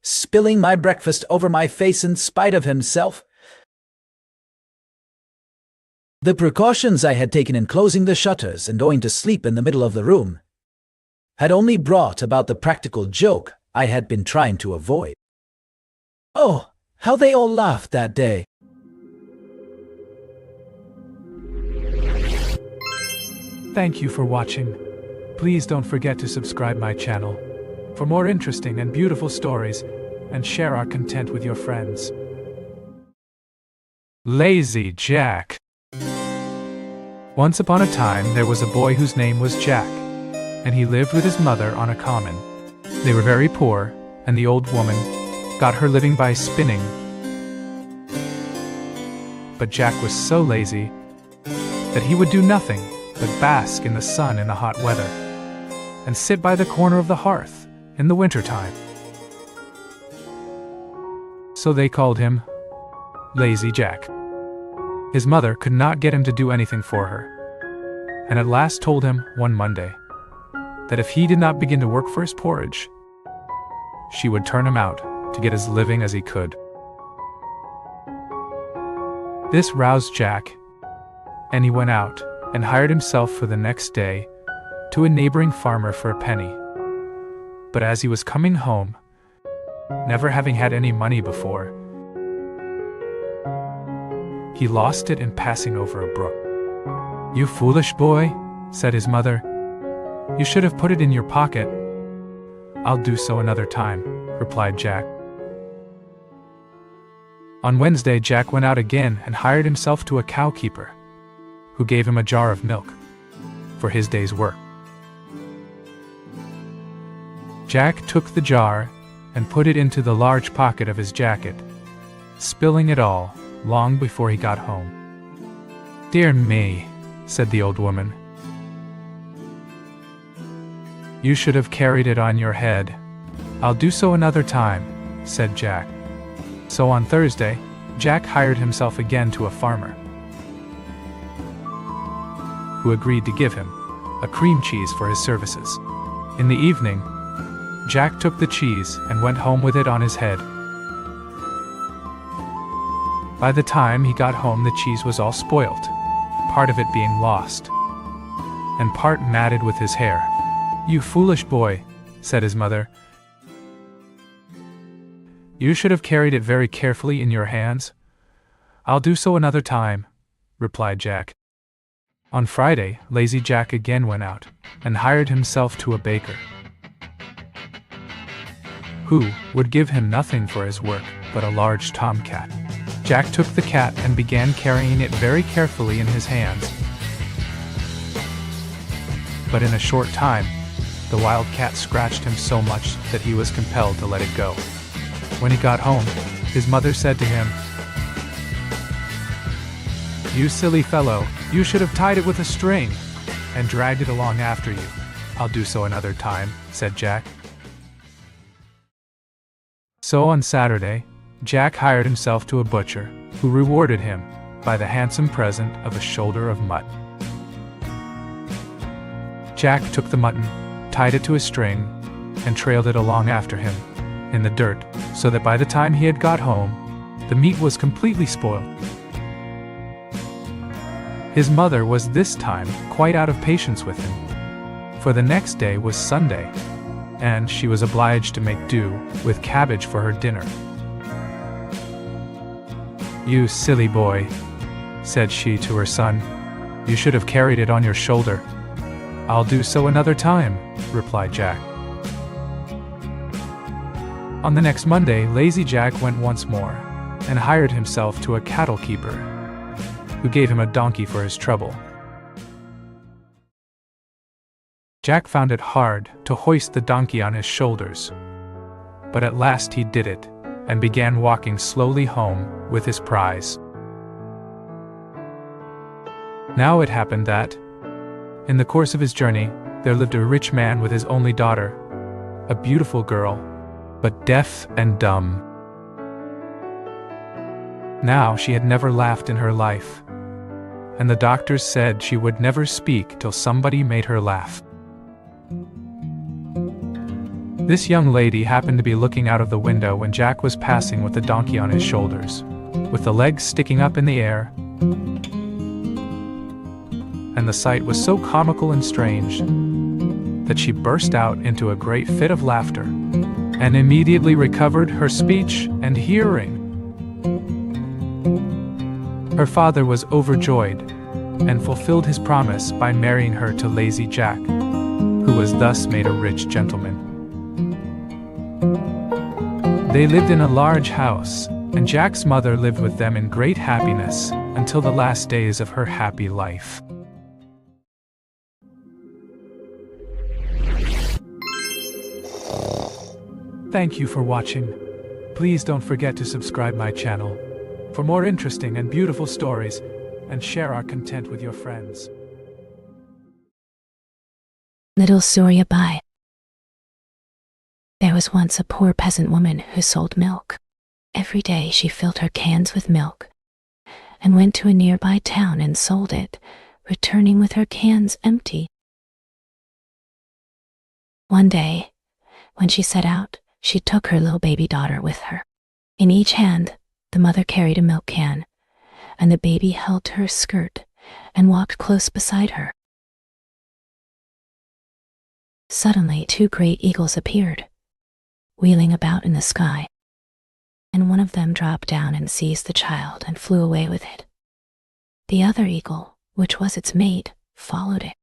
spilling my breakfast over my face in spite of himself. The precautions I had taken in closing the shutters and going to sleep in the middle of the room had only brought about the practical joke I had been trying to avoid. Oh, how they all laughed that day! Thank you for watching. Please don't forget to subscribe my channel. for more interesting and beautiful stories, and share our content with your friends. Lazy Jack. Once upon a time, there was a boy whose name was Jack, and he lived with his mother on a common. They were very poor, and the old woman got her living by spinning. But Jack was so lazy that he would do nothing but bask in the sun in the hot weather, and sit by the corner of the hearth in the wintertime. So they called him Lazy Jack. His mother could not get him to do anything for her, and at last told him one Monday that if he did not begin to work for his porridge, she would turn him out to get as living as he could. This roused Jack, and he went out and hired himself for the next day to a neighboring farmer for a penny. But as he was coming home, never having had any money before, he lost it in passing over a brook. "You foolish boy," said his mother. "You should have put it in your pocket." "I'll do so another time," replied Jack. On Wednesday, Jack went out again and hired himself to a cowkeeper, who gave him a jar of milk for his day's work. Jack took the jar and put it into the large pocket of his jacket, spilling it all long before he got home. "Dear me," said the old woman. "You should have carried it on your head." "I'll do so another time," said Jack. So on Thursday, Jack hired himself again to a farmer, who agreed to give him a cream cheese for his services. In the evening, Jack took the cheese and went home with it on his head. By the time he got home, the cheese was all spoilt, part of it being lost, and part matted with his hair. "You foolish boy," said his mother. "You should have carried it very carefully in your hands." "I'll do so another time," replied Jack. On Friday, Lazy Jack again went out and hired himself to a baker, who would give him nothing for his work but a large tomcat. Jack took the cat and began carrying it very carefully in his hands. But in a short time, the wild cat scratched him so much that he was compelled to let it go. When he got home, his mother said to him, "You silly fellow, you should have tied it with a string and dragged it along after you." "I'll do so another time," said Jack. So on Saturday, Jack hired himself to a butcher, who rewarded him by the handsome present of a shoulder of mutton. Jack took the mutton, tied it to a string, and trailed it along after him in the dirt, so that by the time he had got home, the meat was completely spoiled. His mother was this time quite out of patience with him, for the next day was Sunday, and she was obliged to make do with cabbage for her dinner. "You silly boy," said she to her son. "You should have carried it on your shoulder." "I'll do so another time," replied Jack. On the next Monday, Lazy Jack went once more and hired himself to a cattle keeper, who gave him a donkey for his trouble. Jack found it hard to hoist the donkey on his shoulders, but at last he did it, and began walking slowly home with his prize. Now it happened that, in the course of his journey, there lived a rich man with his only daughter, a beautiful girl, but deaf and dumb. Now she had never laughed in her life, and the doctors said she would never speak till somebody made her laugh. This young lady happened to be looking out of the window when Jack was passing with the donkey on his shoulders, with the legs sticking up in the air, and the sight was so comical and strange that she burst out into a great fit of laughter, and immediately recovered her speech and hearing. Her father was overjoyed, and fulfilled his promise by marrying her to Lazy Jack, who was thus made a rich gentleman. They lived in a large house, and Jack's mother lived with them in great happiness until the last days of her happy life. Thank you for watching. Please don't forget to subscribe my channel for more interesting and beautiful stories, and share our content with your friends. Little Suryabai. There was once a poor peasant woman who sold milk. Every day she filled her cans with milk and went to a nearby town and sold it, returning with her cans empty. One day, when she set out, she took her little baby daughter with her. In each hand, the mother carried a milk can, and the baby held to her skirt and walked close beside her. Suddenly, two great eagles appeared, wheeling about in the sky, and one of them dropped down and seized the child and flew away with it. The other eagle, which was its mate, followed it.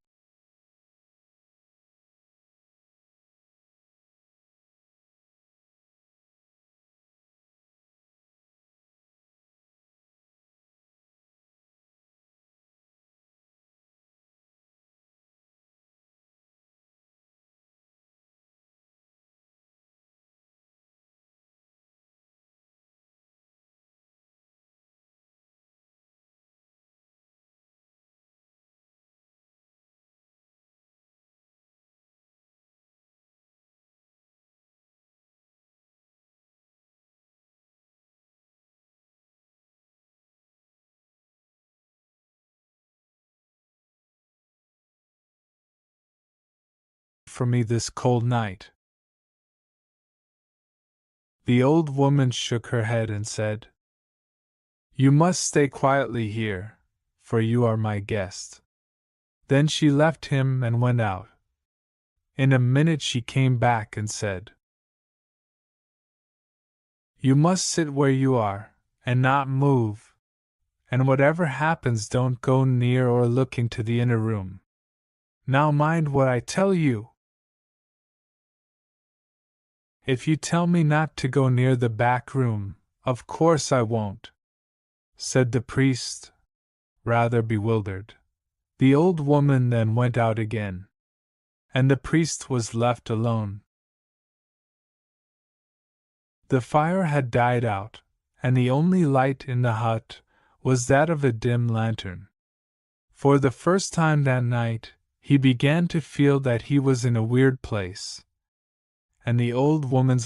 For me this cold night. The old woman shook her head and said, "You must stay quietly here, for you are my guest." Then she left him and went out. In a minute she came back and said, "You must sit where you are, and not move, and whatever happens don't go near or look into the inner room. Now mind what I tell you. If you tell me not to go near the back room, of course I won't," said the priest, rather bewildered. The old woman then went out again, and the priest was left alone. The fire had died out, and the only light in the hut was that of a dim lantern. For the first time that night, he began to feel that he was in a weird place, and the old woman's